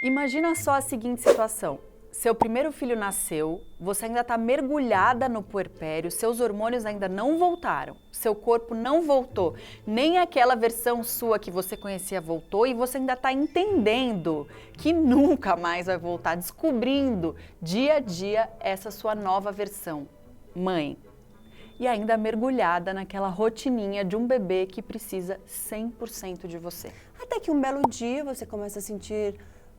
Imagina só a seguinte situação. Seu primeiro filho nasceu, você ainda está mergulhada no puerpério, seus hormônios ainda não voltaram, seu corpo não voltou, nem aquela versão sua que você conhecia voltou e você ainda está entendendo que nunca mais vai voltar, descobrindo dia a dia essa sua nova versão, mãe. E ainda mergulhada naquela rotininha de um bebê que precisa 100% de você. Até que um belo dia você começa a sentir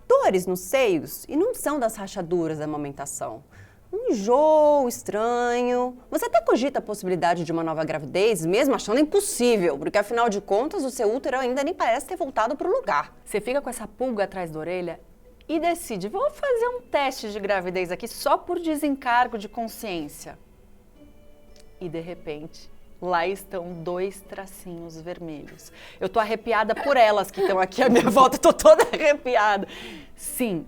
dores nos seios e não são das rachaduras da amamentação. Um enjoo estranho. Você até cogita a possibilidade de uma nova gravidez, mesmo achando impossível, porque afinal de contas o seu útero ainda nem parece ter voltado para o lugar. Você fica com essa pulga atrás da orelha e decide, vou fazer um teste de gravidez aqui só por desencargo de consciência. E de repente, lá estão 2 tracinhos vermelhos. Eu tô arrepiada por elas que estão aqui à minha volta, tô toda arrepiada. Sim,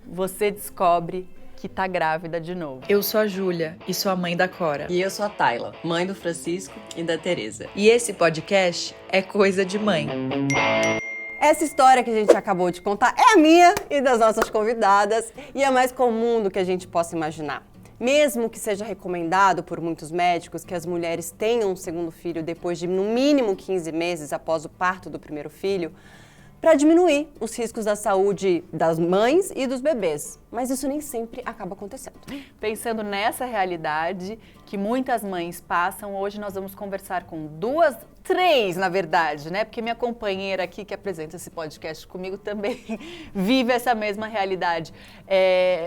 você descobre que tá grávida de novo. Eu sou a Júlia e sou a mãe da Cora. E eu sou a Tayla, mãe do Francisco e da Tereza. E esse podcast é Coisa de Mãe. Essa história que a gente acabou de contar é a minha e das nossas convidadas e é mais comum do que a gente possa imaginar. Mesmo que seja recomendado por muitos médicos que as mulheres tenham um segundo filho depois de no mínimo 15 meses após o parto do primeiro filho, para diminuir os riscos da saúde das mães e dos bebês. Mas isso nem sempre acaba acontecendo. Pensando nessa realidade que muitas mães passam, hoje nós vamos conversar com 3, na verdade, né? Porque minha companheira aqui que apresenta esse podcast comigo também vive essa mesma realidade.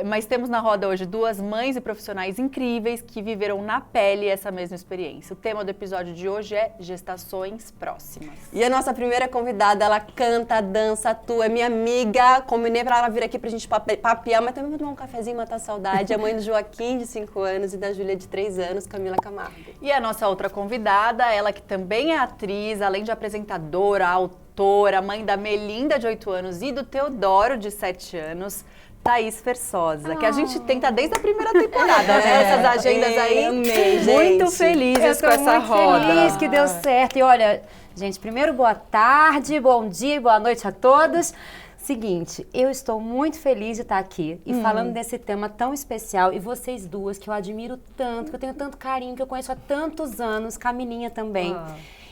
Mas temos na roda hoje 2 mães e profissionais incríveis que viveram na pele essa mesma experiência. O tema do episódio de hoje é gestações próximas. E a nossa primeira convidada, ela canta, dança, atua, é minha amiga. Combinei pra ela vir aqui pra gente papear, mas também vou tomar um cafezinho, matar a saudade. É a mãe do Joaquim, de 5 anos, e da Júlia, de 3 anos, Camila Camargo. E a nossa outra convidada, ela que também é atriz, além de apresentadora, autora, mãe da Melinda, de 8 anos, e do Teodoro, de 7 anos, Thaís Fersosa, que a gente tenta desde a primeira temporada, né? Essas agendas aí. Amei, muito gente. felizes com essa roda. Feliz que deu certo. E olha, gente, primeiro boa tarde, bom dia e boa noite a todos. Seguinte, eu estou muito feliz de estar aqui e falando desse tema tão especial. E vocês duas, que eu admiro tanto, que eu tenho tanto carinho, que eu conheço há tantos anos, Camilinha também.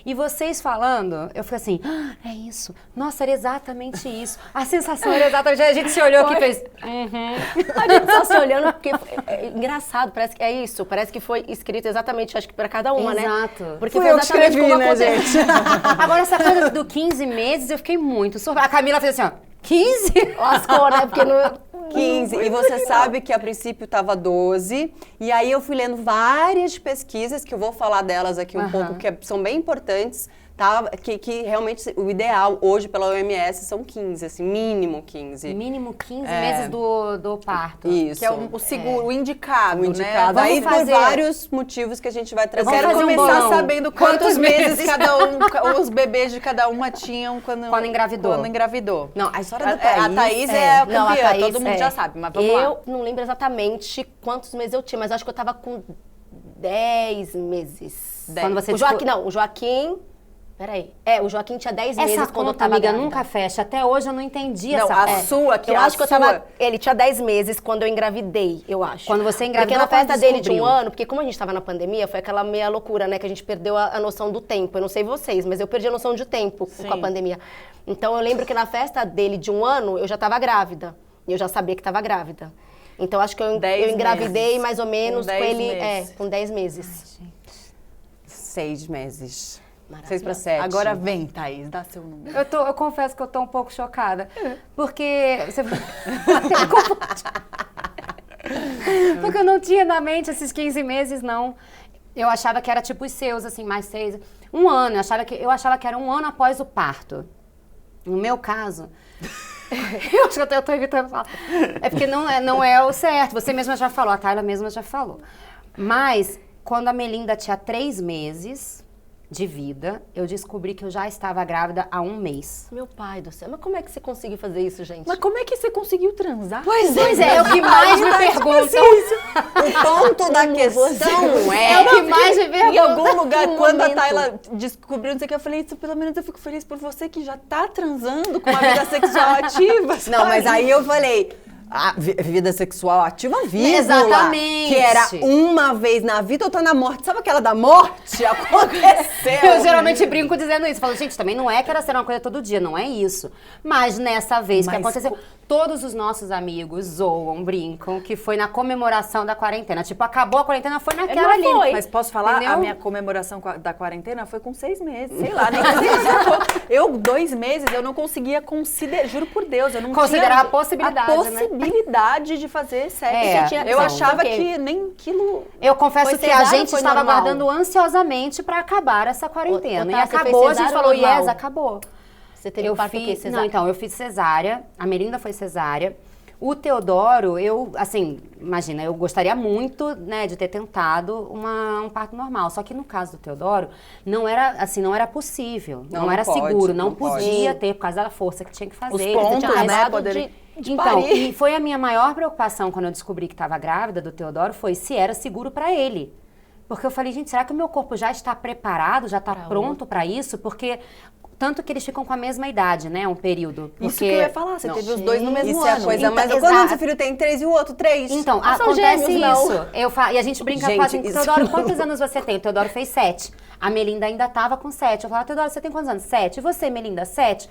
E vocês falando, eu fiquei assim, é isso. Nossa, era exatamente isso. A sensação era exatamente... A gente se olhou aqui e fez... A gente só se olhando, porque é engraçado, parece que é isso. Parece que foi escrito exatamente, acho que para cada uma, né? Exato. Porque Fui foi eu que exatamente escrevi, como né, aconteceu. Agora, essa coisa do 15 meses, eu fiquei muito surpresa. A Camila fez assim, ó, 15? Lascou, né? Porque não... 15, e você sabe que a princípio estava 12, e aí eu fui lendo várias pesquisas, que eu vou falar delas aqui um pouco, que são bem importantes, tá? Que realmente o ideal hoje pela OMS são 15, assim, mínimo 15. Mínimo 15 meses do parto. Isso. Que é o seguro, o indicado, O indicado. né? Aí Vamos por fazer- vários motivos que a gente vai Eu trazer. quero fazer um começar bolão. sabendo quantos meses cada os bebês de cada uma tinham quando engravidou. Não, a história da A Thaís... Thaís é a campeã, Não, a Thaís, todo mundo já sabe, mas vamos lá. Eu não lembro exatamente quantos meses eu tinha, mas acho que eu tava com 10 meses. Quando você O Joaquim... Peraí. O Joaquim tinha 10 meses Essa quando eu conta, tava amiga, grávida. nunca fecha. Até hoje eu não entendi Não, essa a sua, que Eu é a acho que eu sua... tava... Ele tinha 10 meses quando eu engravidei, eu acho. Quando você engravidou, Porque na festa quando dele de um descobriu? ano, porque como a gente tava na pandemia, foi aquela meia loucura, né? Que a gente perdeu a noção do tempo. Eu não sei vocês, mas eu perdi a noção de tempo com a pandemia. Então eu lembro que na festa dele de um ano, eu já tava grávida. E eu já sabia que tava grávida. Então acho que eu 10 engravidei meses. mais ou menos Com com 10 ele, meses. com 10 meses. 6 meses. Maravilhoso. 6 para 7. Agora vem, Thaís, dá seu número. Eu confesso que eu tô um pouco chocada. Porque... Porque eu não tinha na mente esses 15 meses, não. Eu achava que era tipo os seus, assim, mais 6. Um ano. Eu achava que era um ano após o parto. No meu caso... eu acho que eu tô evitando falar. É porque não é o certo. Você mesma já falou, a Tayla mesma já falou. Mas, quando a Melinda tinha 3 meses... de vida, eu descobri que eu já estava grávida há 1 mês. Meu pai do céu, mas como é que você conseguiu fazer isso, gente? Mas como é que você conseguiu transar? Pois é o que mais me perguntam. O ponto da questão É o que mais me perguntam. Em algum lugar, Um quando a momento. Tayla descobriu, não sei o que, eu falei, isso, pelo menos eu fico feliz por você que já tá transando com uma vida sexual ativa, sabe? Não, mas aí eu falei, a vida sexual ativa, vírgula. Exatamente. Que era uma vez na vida ou tá na morte. Sabe aquela da morte? Aconteceu. Eu geralmente brinco dizendo isso. Falo, gente, também não é que era ser uma coisa todo dia, não é isso. Mas nessa vez que Mas aconteceu, todos os nossos amigos zoam, brincam, que foi na comemoração da quarentena. Tipo, acabou a quarentena, foi naquela ali. foi. Mas posso falar? Entendeu? A minha comemoração da quarentena foi com 6 meses. Sei lá, nem eu 2 meses, eu não conseguia considerar, juro por Deus, eu não Considerar tinha a possibilidade, né? possibilidade de fazer sexo. É, Eu não, achava porque- que nem aquilo... Eu confesso Foi que a cesárea gente ou foi estava normal? aguardando ansiosamente pra acabar essa quarentena. Ô, E Tá, você acabou, fez a gente cesárea falou, ou normal? yes, acabou. Você teve Eu parto o quê? fiz, Cesárea? não, então, eu fiz cesárea, a Melinda foi cesárea. O Teodoro, eu, assim, imagina, eu gostaria muito, né, de ter tentado um parto normal. Só que no caso do Teodoro, não era, assim, não era possível. Não, Não era pode, seguro, não não pode. podia ter, por causa da força que tinha que fazer. Os ele pontos, tinha né, acabado quando ele- de Então, parir. e foi a minha maior preocupação quando eu descobri que estava grávida do Teodoro, foi se era seguro para ele. Porque eu falei, gente, será que o meu corpo já está preparado, já está pronto para isso? Porque tanto que eles ficam com a mesma idade, né, um período. Porque... Isso que eu ia falar, você teve os dois no mesmo Isso ano. é a coisa Então, mais... exato. Quando seu filho tem 3 e o outro 3? Então, Ah, são acontece gêmeos, não. isso. E a gente brinca Gente, com assim, isso Teodoro, não- quantos anos você tem? O Teodoro fez 7. A Melinda ainda estava com 7. Eu falava, Teodoro, você tem quantos anos? 7. E você, Melinda, 7?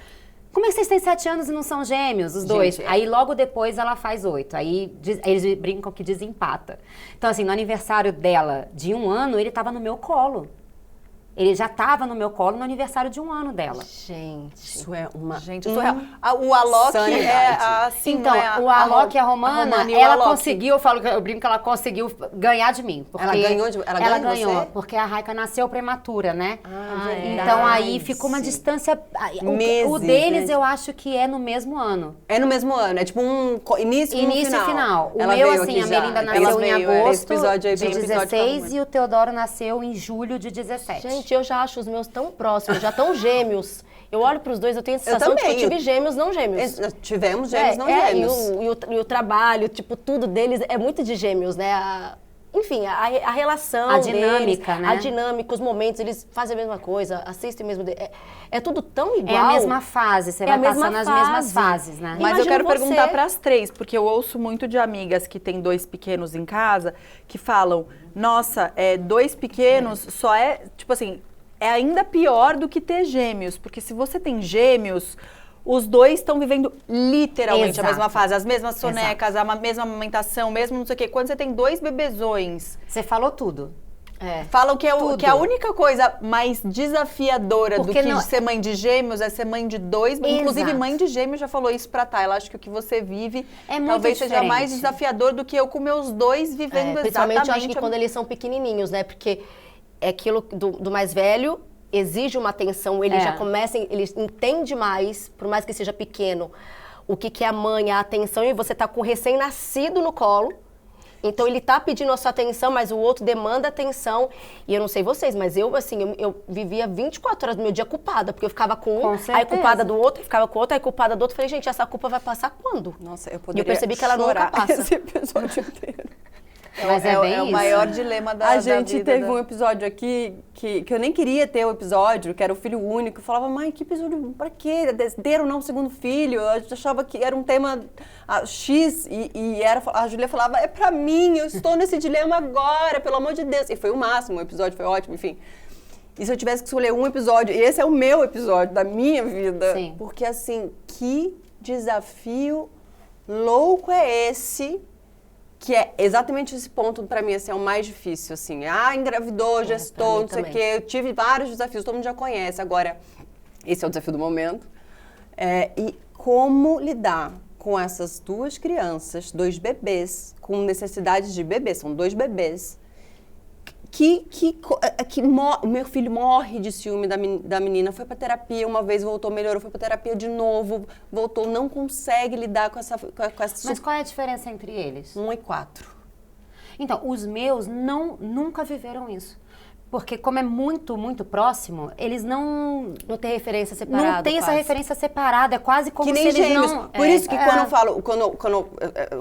Como é que vocês têm 7 anos e não são gêmeos, os dois? Aí logo depois ela faz 8. Aí eles brincam que desempata. Então, assim, no aniversário dela de 1 ano, ele estava no meu colo. Ele já estava no meu colo no aniversário de 1 ano dela. Gente. Isso é uma... Gente, isso é real. O Alok é Insanidade. assim, Então, não é o Alok e a Romana, e o ela Alok. conseguiu, eu brinco que ela conseguiu ganhar de mim. Porque Ela ganhou de- ela ganhou de ganhou, você? porque a Raika nasceu prematura, né? verdade. Então aí ficou uma distância. O Meses, deles né? eu acho que é no mesmo ano. É no mesmo ano, é tipo um início e um Início e final. O Ela meu, veio assim, aqui a já. Melinda Ela nasceu em veio, esse agosto episódio aí de foi um episódio com a 16 Romana. e o Teodoro nasceu em julho de 17. Gente, eu já acho os meus tão próximos, já tão gêmeos. Eu olho pros dois, eu tenho a sensação de que eu também. tive gêmeos, não gêmeos. Nós tivemos gêmeos, não gêmeos. E o trabalho, tipo, tudo deles é muito de gêmeos, né? Enfim, a relação A deles, dinâmica, né? a dinâmica, os momentos, eles fazem a mesma coisa, assistem o mesmo... É tudo tão igual. É a mesma fase, você É a vai mesma passando as mesmas fase. fases, né? Mas eu Imagina quero você. perguntar para as 3, porque eu ouço muito de amigas que têm 2 pequenos em casa, que falam, nossa, 2 pequenos só é, tipo assim, é ainda pior do que ter gêmeos, porque se você tem gêmeos, os 2 estão vivendo literalmente Exato. a mesma fase, as mesmas sonecas, a mesma amamentação, mesmo não sei o quê. Quando você tem 2 bebezões, Você falou tudo. falam que, Tudo. que a única coisa mais desafiadora Porque do que não- ser mãe de gêmeos é ser mãe de 2. Inclusive, Exato. mãe de gêmeos já falou isso pra Tayla. Acho que o que você vive É muito talvez seja diferente. mais desafiador do que eu com meus 2 vivendo Principalmente, exatamente. eu acho que quando eles são pequenininhos, né? Porque é aquilo do mais velho exige uma atenção, ele já começa, ele entende mais, por mais que seja pequeno, o que é a mãe, a atenção, e você tá com o recém-nascido no colo. Então ele tá pedindo a sua atenção, mas o outro demanda atenção. E eu não sei vocês, mas eu, assim, eu vivia 24 horas do meu dia culpada, porque eu ficava com Com um, aí certeza. culpada do outro, ficava com o outro, aí culpada do outro. Falei, gente, essa culpa vai passar quando? Nossa, eu E eu poderia percebi que ela nunca chorar passa. esse episódio inteiro. Mas é bem o isso. maior dilema da A gente vida teve da- um episódio aqui que eu nem queria ter o episódio, que era o filho único. Eu falava, mãe, que episódio, pra quê? Ter ou não segundo filho? Eu achava que era um tema X e a Júlia falava, é pra mim, eu estou nesse dilema agora, pelo amor de Deus. E foi o máximo, o episódio foi ótimo, enfim. E se eu tivesse que escolher um episódio, e esse é o meu episódio da minha vida, Sim. porque assim, que desafio louco é esse? Que é exatamente esse ponto, pra mim, assim, é o mais difícil, assim. Engravidou, gestou, mim não sei o também. quê. Eu tive vários desafios, todo mundo já conhece. Agora, esse é o desafio do momento. E como lidar com essas 2 crianças, 2 bebês, com necessidades de bebê, são 2 bebês, o meu filho morre de ciúme da menina, foi pra terapia uma vez, voltou, melhorou, foi pra terapia de novo, voltou, não consegue lidar com essa Mas qual é a diferença entre eles? 1 e 4. Então, os meus nunca viveram isso. Porque como é muito, muito próximo, eles não Não tem referência separada. não tem essa quase. referência separada. É quase como Que nem se eles gêmeos. não... Por isso que quando eu falo,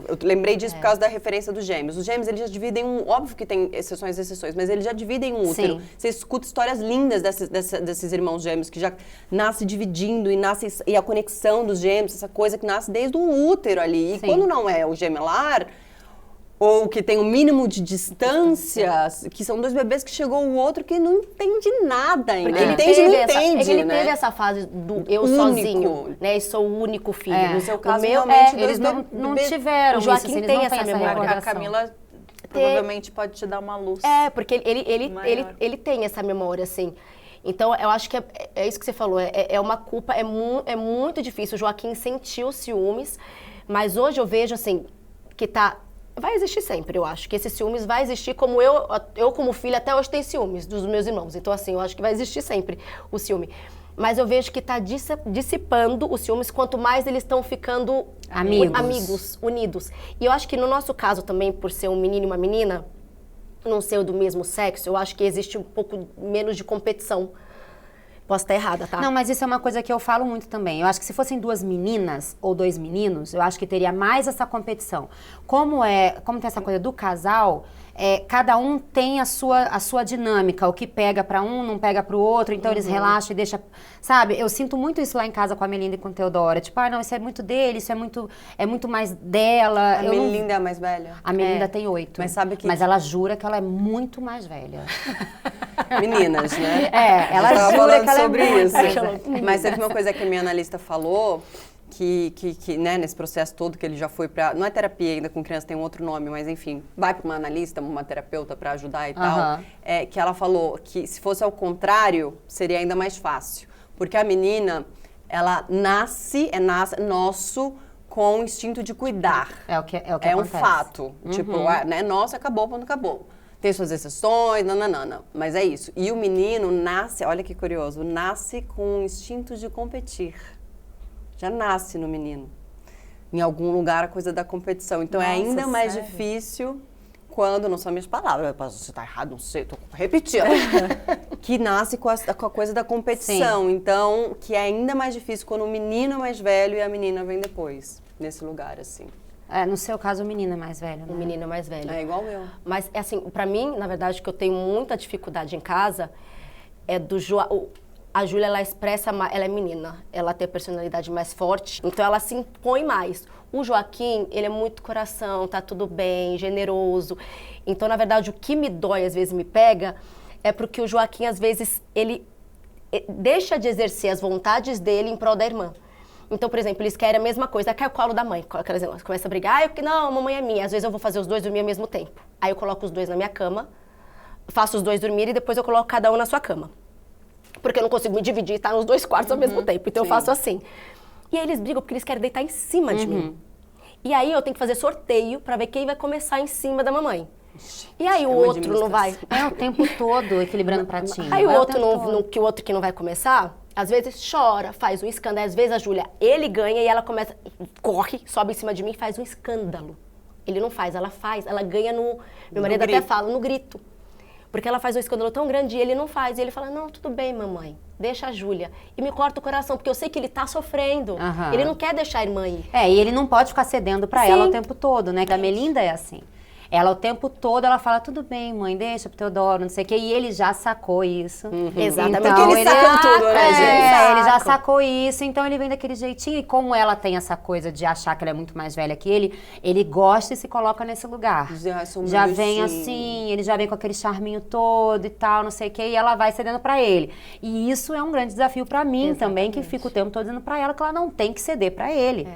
eu lembrei disso por causa da referência dos gêmeos. Os gêmeos, eles já dividem óbvio que tem exceções, mas eles já dividem um útero. Sim. Você escuta histórias lindas desses irmãos gêmeos que já nascem dividindo e a conexão dos gêmeos, essa coisa que nasce desde o útero ali. E Sim. quando não é o gemelar, ou que tem um mínimo de distância, que são dois bebês que chegou o outro que não entende nada ainda. Porque ele Entende, não teve essa, entende, ele né? teve essa fase do eu Único. sozinho, né? E sou o único filho. No seu O caso, meu, realmente, dois eles não bebês- tiveram O Joaquim isso, eles tem não essa têm memória. A recordação. Camila provavelmente pode te dar uma luz. porque Maior. ele tem essa memória, assim. Então, eu acho que é isso que você falou, é uma culpa, é muito difícil. O Joaquim sentiu ciúmes, mas hoje eu vejo, assim, que vai existir sempre, eu acho. Que esses ciúmes vai existir, como eu como filha, até hoje tenho ciúmes dos meus irmãos. Então, assim, eu acho que vai existir sempre o ciúme. Mas eu vejo que está dissipando os ciúmes quanto mais eles estão ficando amigos, unidos. E eu acho que no nosso caso também, por ser um menino e uma menina, não ser do mesmo sexo, eu acho que existe um pouco menos de competição. Posso estar errada, tá? Não, mas isso é uma coisa que eu falo muito também. Eu acho que se fossem duas meninas ou dois meninos, eu acho que teria mais essa competição. Como tem essa coisa do casal, cada um tem a sua dinâmica. O que pega pra um, não pega pro outro. Então eles relaxam e deixam... Sabe? Eu sinto muito isso lá em casa com a Melinda e com o Teodora. Tipo, não, isso é muito dele, isso é muito mais dela. A Melinda é a mais velha? A Melinda tem 8. Mas sabe que... Mas ela jura que ela é muito mais velha. Meninas, né? Ela Eu tava jura falando que ela sobre é muito isso. mais velha. Mas teve uma coisa que a minha analista falou, que né, nesse processo todo que ele já foi pra... Não é terapia ainda com criança, tem um outro nome, mas enfim, vai pra uma analista, uma terapeuta pra ajudar e tal. Que ela falou que se fosse ao contrário, seria ainda mais fácil. Porque a menina, ela nasce nosso com o instinto de cuidar. É o que É um acontece. fato. Tipo, né, nossa, acabou quando acabou. Tem suas exceções, nananana, mas é isso. E o menino nasce, olha que curioso, nasce com o instinto de competir. Já nasce no menino. Em algum lugar a coisa da competição. Então é ainda mais difícil quando, não são minhas palavras, você tá errado, não sei, tô repetindo. Que nasce com a coisa da competição. Sim. Então, que é ainda mais difícil quando o menino é mais velho e a menina vem depois. Nesse lugar, assim. No seu caso, o menino é mais velho, né? O menino é mais velho. É igual eu. Mas, assim, pra mim, na verdade, que eu tenho muita dificuldade em casa, é do a Júlia, ela expressa, ela é menina, ela tem a personalidade mais forte, então ela se impõe mais. O Joaquim, ele é muito coração, tá tudo bem, generoso. Então, na verdade, o que me dói, às vezes me pega, é porque o Joaquim, às vezes, ele deixa de exercer as vontades dele em prol da irmã. Então, por exemplo, eles querem a mesma coisa, quer o colo da mãe. Começa a brigar, não, a mamãe é minha. Às vezes eu vou fazer os dois dormir ao mesmo tempo. Aí eu coloco os dois na minha cama, faço os dois dormir e depois eu coloco cada um na sua cama. Porque eu não consigo me dividir e estar nos dois quartos ao mesmo tempo. Então eu faço assim. E aí eles brigam porque eles querem deitar em cima de mim. E aí eu tenho que fazer sorteio pra ver quem vai começar em cima da mamãe. E aí o outro não vai. É o tempo todo equilibrando o pratinho. Aí o É outro tempo todo. que o outro que não vai começar, às vezes chora, faz um escândalo. Às vezes a Júlia, ele ganha e ela corre, sobe em cima de mim e faz um escândalo. Ele não faz, ela faz. Ela ganha meu marido até fala, no grito. Porque ela faz um escândalo tão grande e ele não faz. E ele fala, não, tudo bem, mamãe, deixa a Júlia. E me corta o coração, porque eu sei que ele tá sofrendo. Ele não quer deixar a irmã ir. E ele não pode ficar cedendo pra Sim. ela o tempo todo, né? Que a Melinda é assim. Ela o tempo todo, ela fala, tudo bem, mãe, deixa pro Teodoro, não sei o quê. E ele já sacou isso. Exatamente. Então, Porque eles sacam tudo, né, gente? Ele já sacou isso, então ele vem daquele jeitinho. E como ela tem essa coisa de achar que ela é muito mais velha que ele gosta e se coloca nesse lugar. Já vem assim, ele já vem com aquele charminho todo e tal, não sei o quê. E ela vai cedendo pra ele. E isso é um grande desafio pra mim também, que fico o tempo todo dizendo pra ela que ela não tem que ceder pra ele.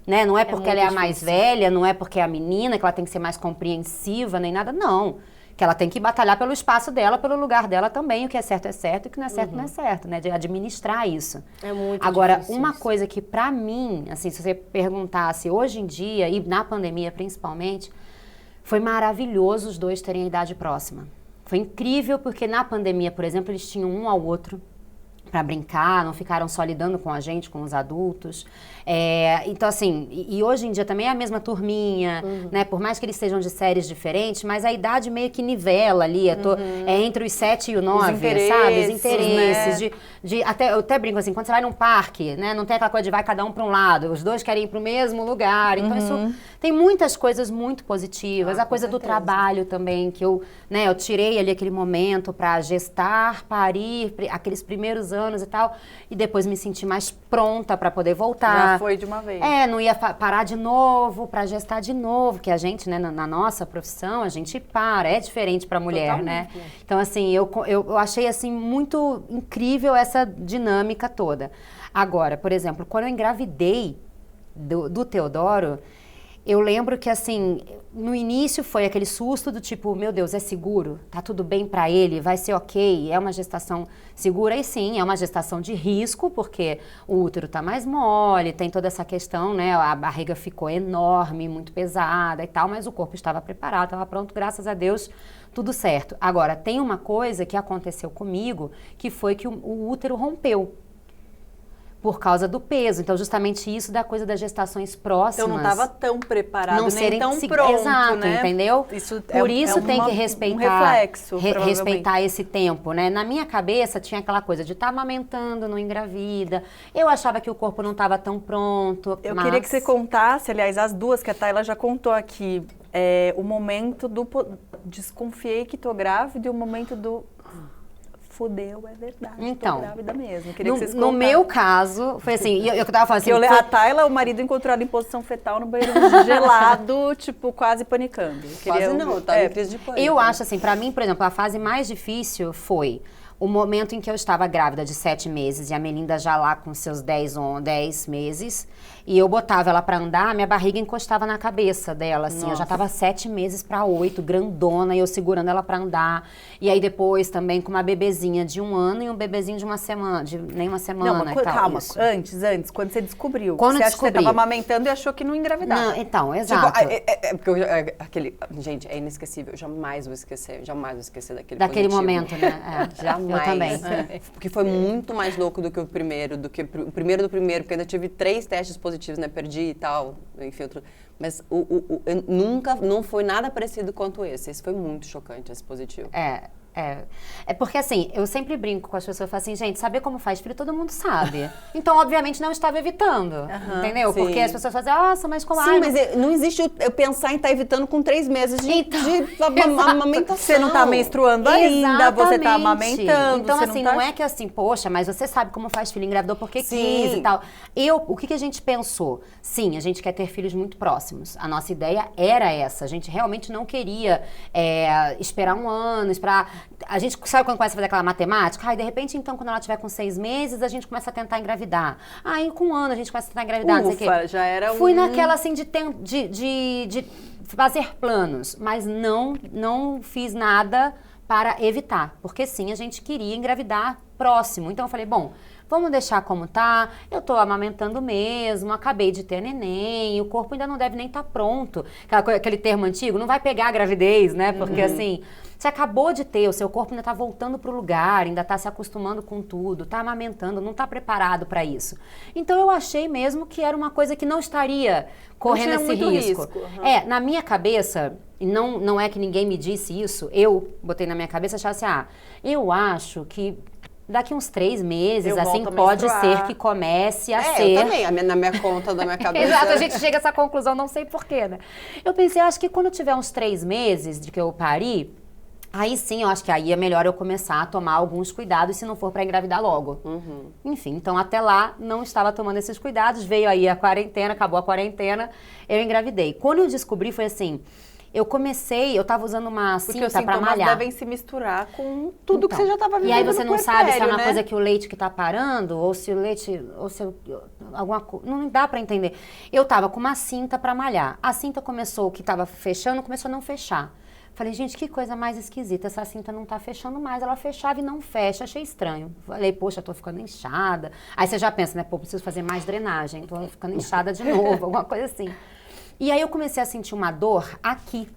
Né? Não é porque ela é a mais velha, não é porque é a menina, que ela tem que ser mais compreensiva, nem nada, não. Que ela tem que batalhar pelo espaço dela, pelo lugar dela também. O que é certo e o que não é certo não é certo, né? De administrar isso. É muito Agora, difícil uma isso. coisa que pra mim, assim, se você perguntasse hoje em dia, e na pandemia principalmente, foi maravilhoso os dois terem a idade próxima. Foi incrível porque na pandemia, por exemplo, eles tinham um ao outro. para brincar, não ficaram só lidando com a gente, com os adultos. Então, assim, e hoje em dia também é a mesma turminha, né? Por mais que eles sejam de séries diferentes, mas a idade meio que nivela ali, é entre os 7 e o 9, sabe? Os interesses, né? Eu até brinco assim, quando você vai num parque, né? Não tem aquela coisa de vai cada um para um lado, os dois querem ir para o mesmo lugar. Então, isso tem muitas coisas muito positivas. A coisa do trabalho também, que eu tirei ali aquele momento para gestar, parir, aqueles primeiros anos e tal, e depois me senti mais pronta para poder voltar. Já foi de uma vez. Não ia parar de novo, para gestar de novo, que a gente, né, na nossa profissão, a gente para, é diferente para mulher, né? Então, assim, eu achei, assim, muito incrível essa dinâmica toda. Agora, por exemplo, quando eu engravidei do Teodoro, eu lembro que, assim, no início foi aquele susto do tipo, meu Deus, é seguro? Tá tudo bem pra ele? Vai ser ok? É uma gestação segura? E sim, é uma gestação de risco, porque o útero tá mais mole, tem toda essa questão, né? A barriga ficou enorme, muito pesada e tal, mas o corpo estava preparado, estava pronto, graças a Deus, tudo certo. Agora, tem uma coisa que aconteceu comigo, que foi que o útero rompeu. Por causa do peso. Então, justamente isso da coisa das gestações próximas. Eu não estava tão preparado, não nem serem tão pronto, exato, né? entendeu? Por isso tem que respeitar, um reflexo, respeitar esse tempo, né? Na minha cabeça tinha aquela coisa de estar amamentando, não engravida. Eu achava que o corpo não estava tão pronto. Eu queria que você contasse, aliás, as duas que a Tayla já contou aqui, o momento do desconfiei que tô grávida e o momento do fudeu, é verdade, então, tô grávida mesmo. Queria que vocês no meu caso, foi assim, eu tava falando assim... A Tayla, o marido encontrou ela em posição fetal no banheiro gelado, tipo, quase panicando. Quase não, eu tava em crise de pânico. Eu acho assim, pra mim, por exemplo, a fase mais difícil foi o momento em que eu estava grávida de 7 meses e a Melinda já lá com seus 10 meses, e eu botava ela pra andar, minha barriga encostava na cabeça dela, assim. Nossa. Eu já tava 7 meses pra 8, grandona, e eu segurando ela pra andar. E aí depois também com uma bebezinha de 1 ano e um bebezinho de uma semana, de nem uma semana. Não, e tal, calma, isso. antes, quando você descobriu. Quando você eu acha que você tava amamentando e achou que não engravidava. Não, então, exato. Tipo, gente, é inesquecível, eu jamais vou esquecer daquele Daquele positivo. momento, né? Jamais. Eu também. Porque foi muito mais louco do que o primeiro, porque eu ainda tive 3 testes positivos, né? Perdi e tal, enfim, mas não foi nada parecido quanto esse. Esse foi muito chocante, esse positivo. É porque assim, eu sempre brinco com as pessoas, eu falo assim, gente, saber como faz filho todo mundo sabe. Então, obviamente, não estava evitando, entendeu? Sim. Porque as pessoas fazem, nossa, mas como... Sim, mas não existe eu pensar em estar evitando com 3 meses de amamentação. Você não tá menstruando ainda, você tá amamentando. Então, você assim, não é que assim, poxa, mas você sabe como faz filho, engravidou porque Sim. quis e tal. O que a gente pensou? Sim, a gente quer ter filhos muito próximos. A nossa ideia era essa. A gente realmente não queria esperar 1 ano, a gente sabe quando começa a fazer aquela matemática? De repente, então, quando ela tiver com 6 meses, a gente começa a tentar engravidar. Aí, com 1 ano, a gente começa a tentar engravidar, não sei o quê. Já era Fui naquela, assim, de fazer planos, mas não fiz nada para evitar. Porque, sim, a gente queria engravidar próximo. Então, eu falei, bom, vamos deixar como tá, eu tô amamentando mesmo, acabei de ter neném, o corpo ainda não deve nem estar pronto. Aquele termo antigo, não vai pegar a gravidez, né? Porque, assim... Você acabou de ter, o seu corpo ainda está voltando para o lugar, ainda está se acostumando com tudo, está amamentando, não está preparado para isso. Então, eu achei mesmo que era uma coisa que não estaria correndo esse risco. Na minha cabeça, e não é que ninguém me disse isso, eu botei na minha cabeça e achava assim, eu acho que daqui uns 3 meses, assim, pode ser que comece a ser... Eu também, na minha conta, da minha cabeça. Exato, a gente chega a essa conclusão, não sei porquê, né? Eu pensei, acho que quando eu tiver uns 3 meses de que eu pari, aí sim, eu acho que aí é melhor eu começar a tomar alguns cuidados, se não for para engravidar logo. Enfim, então até lá não estava tomando esses cuidados, veio aí a quarentena, acabou a quarentena, eu engravidei. Quando eu descobri, foi assim, eu estava usando uma cinta para malhar. Porque os sintomas devem se misturar com tudo que você já estava vivendo. E aí você não sabe se é uma né? coisa que o leite que está parando, ou se o leite, alguma coisa, não dá para entender. Eu estava com uma cinta para malhar, a cinta começou, que estava fechando, começou a não fechar. Falei, gente, que coisa mais esquisita, essa cinta não tá fechando mais, ela fechava e não fecha, achei estranho. Falei, poxa, tô ficando inchada. Aí você já pensa, né, preciso fazer mais drenagem, tô ficando inchada de novo, alguma coisa assim. E aí eu comecei a sentir uma dor aqui.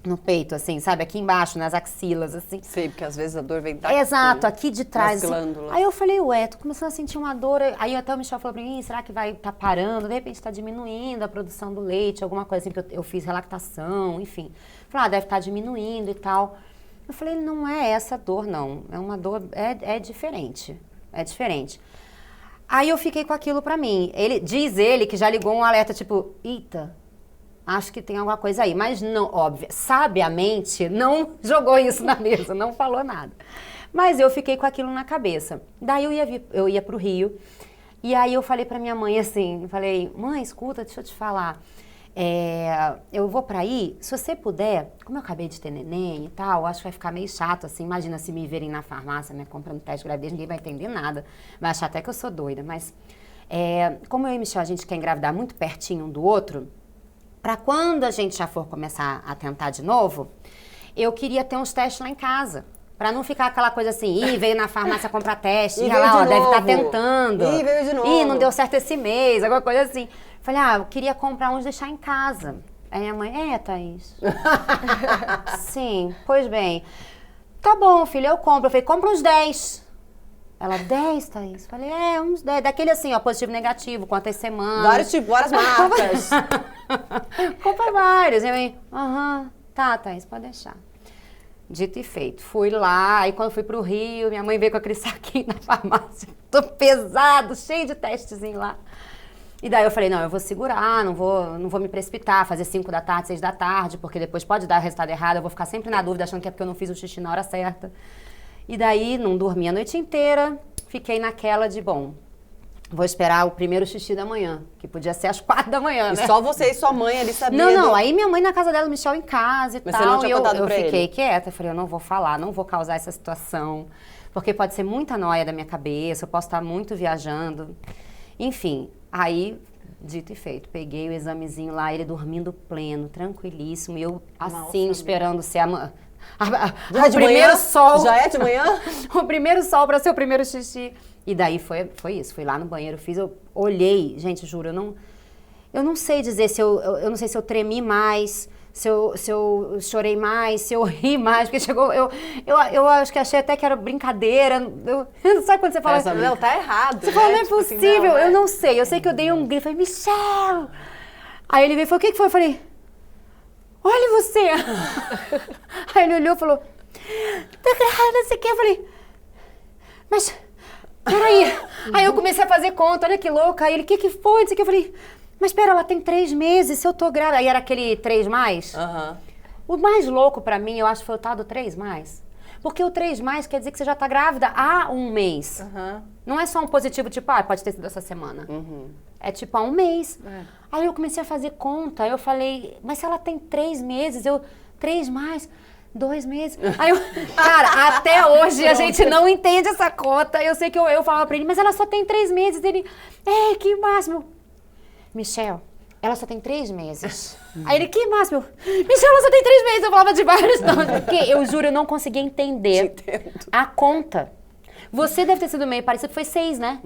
no peito, assim, sabe? Aqui embaixo, nas axilas, assim. Sim, porque às vezes a dor vem daqui. Exato, aqui de trás. Nas Assim. glândulas. Aí eu falei, ué, tô começando a sentir uma dor. Aí até o Michel falou pra mim, será que vai tá parando? De repente tá diminuindo a produção do leite, alguma coisa assim, que eu fiz relactação, enfim. Falei, deve estar diminuindo e tal. Eu falei, não é essa dor, não. É uma dor, é diferente. É diferente. Aí eu fiquei com aquilo pra mim. Diz ele que já ligou um alerta, tipo, eita, acho que tem alguma coisa aí. Mas não, óbvio, sabiamente, não jogou isso na mesa, não falou nada. Mas eu fiquei com aquilo na cabeça. Daí eu ia pro Rio. E aí eu falei pra minha mãe assim, falei, mãe, escuta, deixa eu te falar. Eu vou pra aí, se você puder, como eu acabei de ter neném e tal, acho que vai ficar meio chato, assim, imagina se me verem na farmácia, né, comprando teste de gravidez, ninguém vai entender nada, vai achar até que eu sou doida, mas como eu e Michel, a gente quer engravidar muito pertinho um do outro, pra quando a gente já for começar a tentar de novo, eu queria ter uns testes lá em casa. Pra não ficar aquela coisa assim, veio na farmácia comprar teste, E olha lá, veio de deve estar novo. tentando. Veio de novo. Não deu certo esse mês, alguma coisa assim. Falei, eu queria comprar uns e deixar em casa. Aí minha mãe, Thaís. Sim, pois bem. Tá bom, filha, eu compro. Eu falei, compra uns 10. Ela, 10, Thaís? Falei, uns 10. Daquele assim, ó, positivo, negativo, quantas semanas. Vários tipos, várias marcas. Compra vários. Eu, tá, Thaís, pode deixar. Dito e feito. Fui lá, aí quando fui pro Rio, minha mãe veio com aquele saquinho na farmácia, todo pesado, cheio de testezinho lá. E daí eu falei, não, eu vou segurar, não vou me precipitar, fazer 5 da tarde, 6 da tarde, porque depois pode dar resultado errado, eu vou ficar sempre na dúvida, achando que é porque eu não fiz o xixi na hora certa. E daí, não dormi a noite inteira, fiquei naquela de, bom, vou esperar o primeiro xixi da manhã, que podia ser às 4 da manhã, né? E só você e sua mãe ali sabiam. Não, aí minha mãe na casa dela, o Michel em casa e Mas tal. você não tinha e contado eu pra fiquei ele? quieta, eu falei, eu não vou falar, não vou causar essa situação, porque pode ser muita noia da minha cabeça, eu posso estar muito viajando. Enfim, aí, dito e feito, peguei o examezinho lá, ele dormindo pleno, tranquilíssimo, e eu assim, esperando ser o primeiro sol. Já é de manhã? O primeiro sol para ser o primeiro xixi. E daí foi isso, fui lá no banheiro, eu olhei, gente, juro, eu não sei dizer se eu não sei se eu tremi mais, se eu chorei mais, se eu ri mais, porque chegou, eu acho que achei até que era brincadeira, sabe quando você fala assim, Não, tá errado. você fala, não é Tipo assim, possível, não, eu não sei, eu sei que eu dei um grito, falei, Michel! Aí ele veio e falou, o que foi? Eu falei, olha você! Aí ele olhou e falou, tá grávida, não sei o que, eu falei, mas... Peraí. Aí eu comecei a fazer conta, olha que louca. Aí ele, o que foi? Não sei o que. Eu falei, mas pera, ela tem 3 meses, se eu tô grávida. Aí era aquele 3 mais. O mais louco pra mim, eu acho, foi o tal do 3 mais. Porque o 3 mais quer dizer que você já tá grávida há um mês. Não é só um positivo, tipo, pode ter sido essa semana. É tipo há um mês. Aí eu comecei a fazer conta. Aí eu falei, mas se ela tem 3 meses, 3 mais... 2 meses. Aí cara, até hoje a gente não entende essa conta. Eu sei que eu falava pra ele, mas ela só tem 3 meses. Ele, que máximo. Michel, ela só tem 3 meses. Aí ele, que máximo. Michel, ela só tem 3 meses. Eu falava de vários nomes. Porque eu juro, eu não conseguia entender a conta. Você deve ter sido meio parecido, foi 6, né?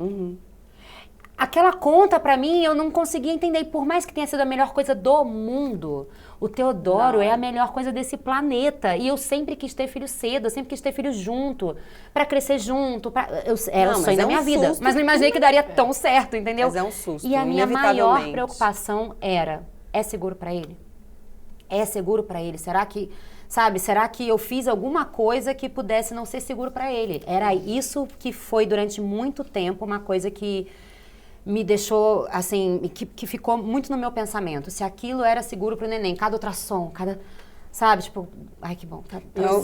Aquela conta, pra mim, eu não conseguia entender. E por mais que tenha sido a melhor coisa do mundo, o Teodoro é a melhor coisa desse planeta. E eu sempre quis ter filho cedo, eu sempre quis ter filho junto, pra crescer junto. Era o sonho da minha vida. Mas não imaginei que daria tão certo, entendeu? Mas é um susto, E a minha maior inevitavelmente. preocupação era, é seguro pra ele? É seguro pra ele? Será que eu fiz alguma coisa que pudesse não ser seguro pra ele? Era isso que foi durante muito tempo uma coisa que me deixou, assim, que ficou muito no meu pensamento. Se aquilo era seguro pro neném, cada ultrassom, sabe, tipo, ai que bom.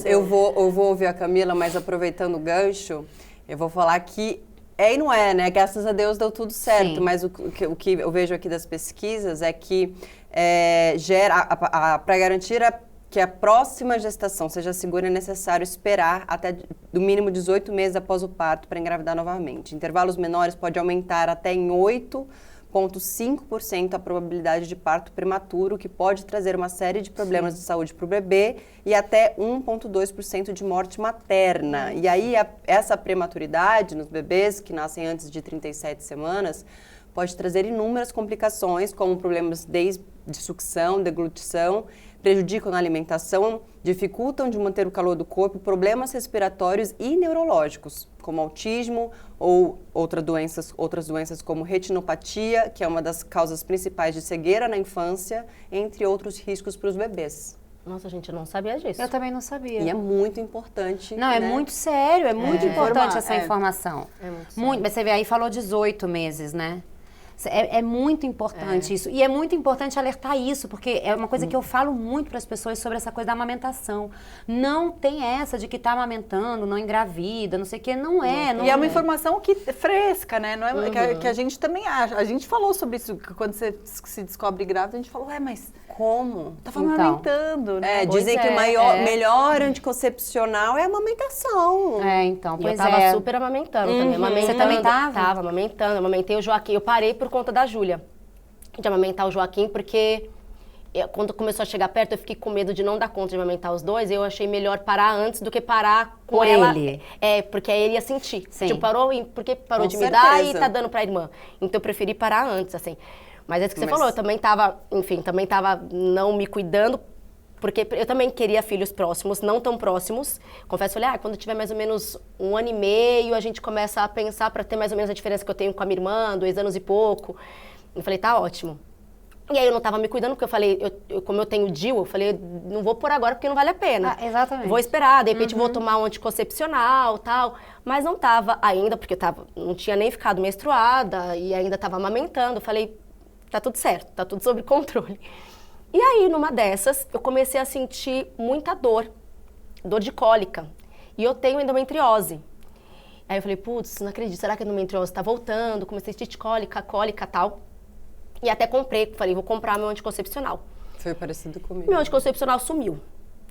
Eu vou ouvir a Camila, mas aproveitando o gancho, eu vou falar que e não é, né? Graças a Deus deu tudo certo, Sim. mas o que eu vejo aqui das pesquisas é que para garantir que a próxima gestação seja segura, é necessário esperar até do mínimo 18 meses após o parto para engravidar novamente. Intervalos menores pode aumentar até em 8,5% a probabilidade de parto prematuro, que pode trazer uma série de problemas de saúde para o bebê e até 1,2% de morte materna. E aí essa prematuridade nos bebês que nascem antes de 37 semanas pode trazer inúmeras complicações, como problemas de sucção, deglutição, prejudicam na alimentação, dificultam de manter o calor do corpo, problemas respiratórios e neurológicos, como autismo ou outras doenças como retinopatia, que é uma das causas principais de cegueira na infância, entre outros riscos para os bebês. Nossa, gente, eu não sabia disso. Eu também não sabia. E é muito importante. Não, é né? muito sério, é muito importante essa É. informação. É muito sério. Mas você vê aí, falou 18 meses, né? É muito importante isso. E é muito importante alertar isso, porque é uma coisa que eu falo muito para as pessoas sobre essa coisa da amamentação. Não tem essa de que tá amamentando, não engravida, não sei o quê. Não é. Não E é uma informação que é fresca, né? Não é, que a gente também acha. A gente falou sobre isso, que quando você se descobre grávida, a gente falou, mas Como? tava amamentando, né? Dizem que o melhor anticoncepcional é a amamentação. Então, E pois eu tava é. super amamentando também. Amamentando, Você também tava? Tava amamentando, amamentei o Joaquim. Eu parei por conta da Júlia, de amamentar o Joaquim, porque quando começou a chegar perto, eu fiquei com medo de não dar conta de amamentar os dois. Eu achei melhor parar antes do que parar com Por ela. ele. Porque aí ele ia sentir. Sim. Tipo, porque parou Com de me dar e certeza. tá dando pra irmã. Então eu preferi parar antes, assim. Mas é isso que você Mas- falou, eu também tava não me cuidando, porque eu também queria filhos próximos, não tão próximos. Confesso, falei, quando tiver mais ou menos 1 ano e meio, a gente começa a pensar para ter mais ou menos a diferença que eu tenho com a minha irmã, 2 anos e pouco. Eu falei, tá ótimo. E aí eu não tava me cuidando, porque eu falei, como eu tenho DIU, eu falei, não vou por agora porque não vale a pena. Exatamente. Vou esperar, de repente vou tomar um anticoncepcional, tal. Mas não tava ainda, porque não tinha nem ficado menstruada e ainda tava amamentando. Eu falei, tá tudo certo, tá tudo sob controle. E aí, numa dessas, eu comecei a sentir muita dor de cólica. E eu tenho endometriose. Aí eu falei, putz, não acredito, será que a endometriose tá voltando? Comecei a sentir cólica e tal. E até falei, vou comprar meu anticoncepcional. Foi parecido comigo. Meu anticoncepcional sumiu.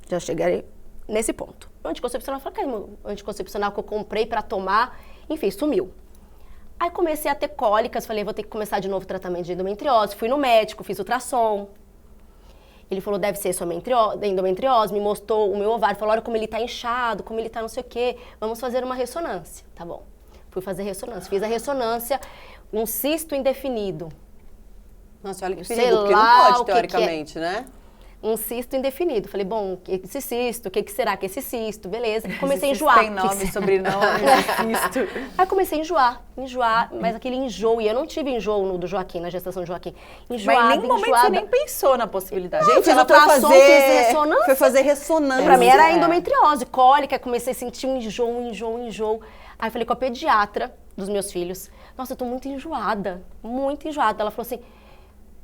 Já cheguei nesse ponto. Meu anticoncepcional, falei, cadê meu anticoncepcional que eu comprei pra tomar? Enfim, sumiu. Aí comecei a ter cólicas, falei, vou ter que começar de novo o tratamento de endometriose. Fui no médico, fiz ultrassom. Ele falou, deve ser sua endometriose, me mostrou o meu ovário, falou, olha como ele tá inchado, como ele tá não sei o quê, vamos fazer uma ressonância. Tá bom. Fui fazer ressonância. Fiz a ressonância, um cisto indefinido. Nossa, olha que Sei perigo, porque lá não o pode, que teoricamente, né? Um cisto indefinido. Falei, bom, esse cisto, o que será que é esse cisto? Beleza. Comecei a Esse enjoar. tem nome, sobrenome, cisto. Aí comecei a enjoar, mas aquele enjoo, e eu não tive enjoo no do Joaquim, na gestação do Joaquim. Enjoada, Mas em nenhum momento você enjoada. nem pensou na possibilidade. Gente, fiz ela foi ultrassom, fiz fazer ressonância. Foi fazer ressonância. Pra mim era endometriose, cólica, comecei a sentir um enjoo. Aí eu falei com a pediatra dos meus filhos, nossa, eu tô muito enjoada. Ela falou assim,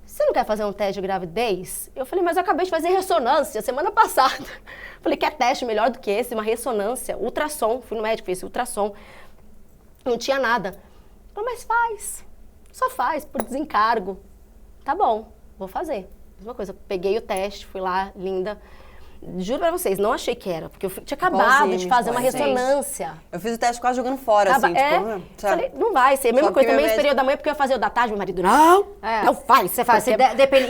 você não quer fazer um teste de gravidez? Eu falei, mas eu acabei de fazer ressonância semana passada. Falei, quer teste melhor do que esse? Uma ressonância, ultrassom. Fui no médico, fiz ultrassom. Não tinha nada. Falei, mas faz. Só faz, por desencargo. Tá bom, vou fazer. Mesma coisa, peguei o teste, fui lá, linda. Juro pra vocês, não achei que era, porque eu tinha acabado de fazer uma ressonância. Eu fiz o teste quase jogando fora, assim, tipo... sabe? Falei, não vai ser. Mesma Só coisa, porque também meu esperei o da manhã porque eu ia fazer o da tarde, meu marido, não faz. Você faz.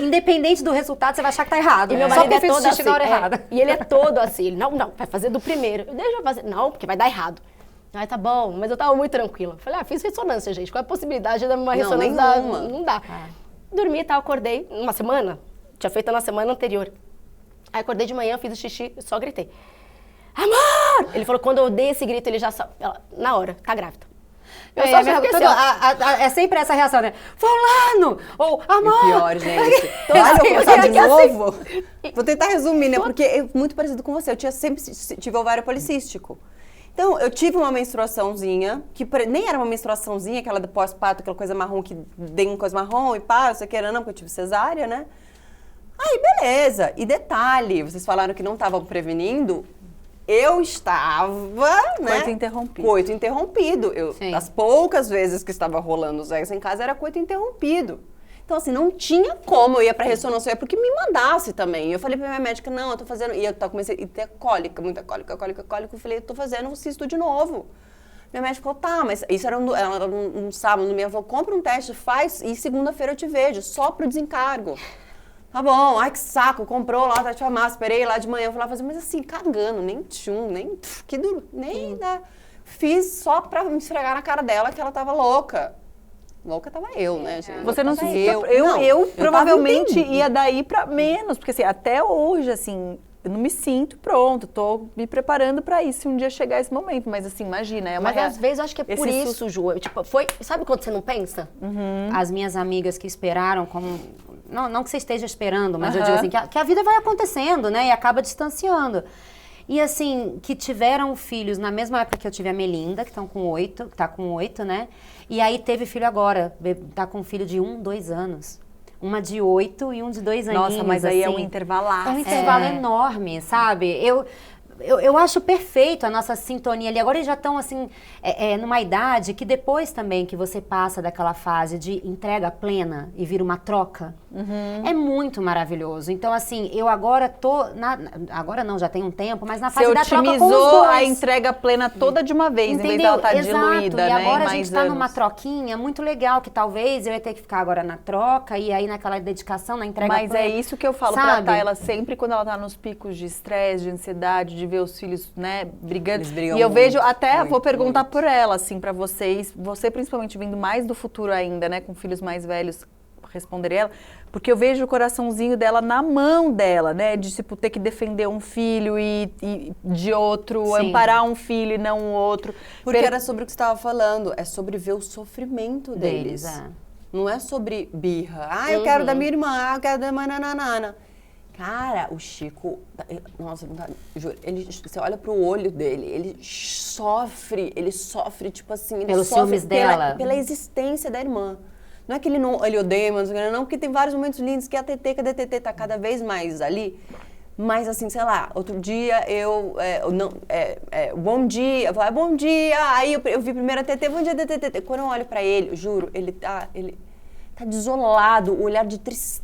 Independente do resultado, você vai achar que tá errado. E meu Só marido porque é eu fiz todo xixi assim. na hora errada. E ele é todo assim. Ele, não, vai fazer do primeiro. Eu deixa eu fazer. Não, porque vai dar errado. Aí tá bom, mas eu tava muito tranquila. Falei, fiz ressonância, gente. Qual é a possibilidade de dar uma ressonância? Nenhuma. Não dá. Dormi e tal, acordei uma semana. Tinha feito na semana anterior. Aí acordei de manhã, fiz o xixi, só gritei. Amor! Ele falou, quando eu dei esse grito, ele já na hora, tá grávida. Eu só fiquei assim, ó. É sempre essa reação, né? Fulano! Ou amor! E pior, gente. Olha, eu vou contar de novo. Vou tentar resumir, né? Porque é muito parecido com você. Eu sempre tive ovário policístico. Então, eu tive uma menstruaçãozinha, que nem era uma menstruaçãozinha, aquela do pós-parto, aquela coisa marrom, que dei uma coisa marrom e pá, você quer não, porque eu tive cesárea, né? Aí, beleza. E detalhe, vocês falaram que não estavam prevenindo, eu estava, né? Coito interrompido. Coito interrompido. Sim. As poucas vezes que estava rolando o sexo em casa era coito interrompido. Então, assim, não tinha como eu ia pra ressonância, eu ia porque me mandasse também. Eu falei pra minha médica, não, eu tô fazendo... E eu comecei a ter cólica, muita cólica. Eu falei, eu tô fazendo um cisto de novo. Minha médica falou, tá, mas isso era um sábado, minha avó, compra um teste, faz, e segunda-feira eu te vejo, só pro desencargo. Tá bom, ai que saco, comprou lá, tá te amar, esperei lá de manhã, eu fui lá fazer, mas assim, cagando, nem que duro, nem dá. Fiz só pra me esfregar na cara dela que ela tava louca. Louca tava eu, né, gente? Você não se Tava sentiu... Não, Eu tava provavelmente entendendo. ia daí pra menos, porque assim, até hoje, assim, eu não me sinto pronto, tô me preparando pra isso, se um dia chegar esse momento, mas assim, imagina, é uma... Mas às vezes eu acho que é por esse isso, Ju. Tipo, foi. Sabe quando você não pensa? As minhas amigas que esperaram como... Não que você esteja esperando, mas eu Aham. digo assim, que a vida vai acontecendo, né? E acaba distanciando. E assim, que tiveram filhos na mesma época que eu tive a Melinda, que tá com 8, né? E aí teve filho agora, tá com um filho de 1, 2 anos. Uma de 8 e um de 2 aninhos. Nossa, mas aí é um assim. intervalaço. É um intervalo enorme, sabe? Eu acho perfeito a nossa sintonia ali. Agora eles já estão, assim, numa idade que depois também que você passa daquela fase de entrega plena e vira uma troca, é muito maravilhoso. Então, assim, eu agora tô... agora não, já tem um tempo, mas na Você fase da troca com os otimizou dois. a entrega plena toda de uma vez, em vez dela estar diluída, e né, agora em a gente mais está numa anos. troquinha muito legal, que talvez eu ia ter que ficar agora na troca e aí naquela dedicação, na entrega Mas plena. é isso que eu falo Sabe? pra Tayla sempre quando ela tá nos picos de estresse, de ansiedade, de ver os filhos, né, brigando. Eles brigam E eu vejo, muito, até muito, vou perguntar muito. por ela, assim, pra vocês, você principalmente vindo mais do futuro ainda, né, com filhos mais velhos, responder ela, porque eu vejo o coraçãozinho dela na mão dela, né, de tipo ter que defender um filho e de outro, Sim. amparar um filho e não o outro. Porque era sobre o que você estava falando, é sobre ver o sofrimento deles. Não é sobre birra. Ah, eu quero da minha irmã, ah, eu quero da minha nananana. Cara, o Chico, nossa, juro, você olha pro olho dele, ele sofre, tipo assim, ele Pelos sofre ciúmes dela. pela existência da irmã. Não é que ele odeia, mas não, porque tem vários momentos lindos que a DTT tá cada vez mais ali. Mas assim, sei lá, outro dia bom dia, eu falo, bom dia, aí eu vi primeiro a TT, bom dia, TT. Quando eu olho pra ele, eu juro, ele tá desolado, o olhar de tristeza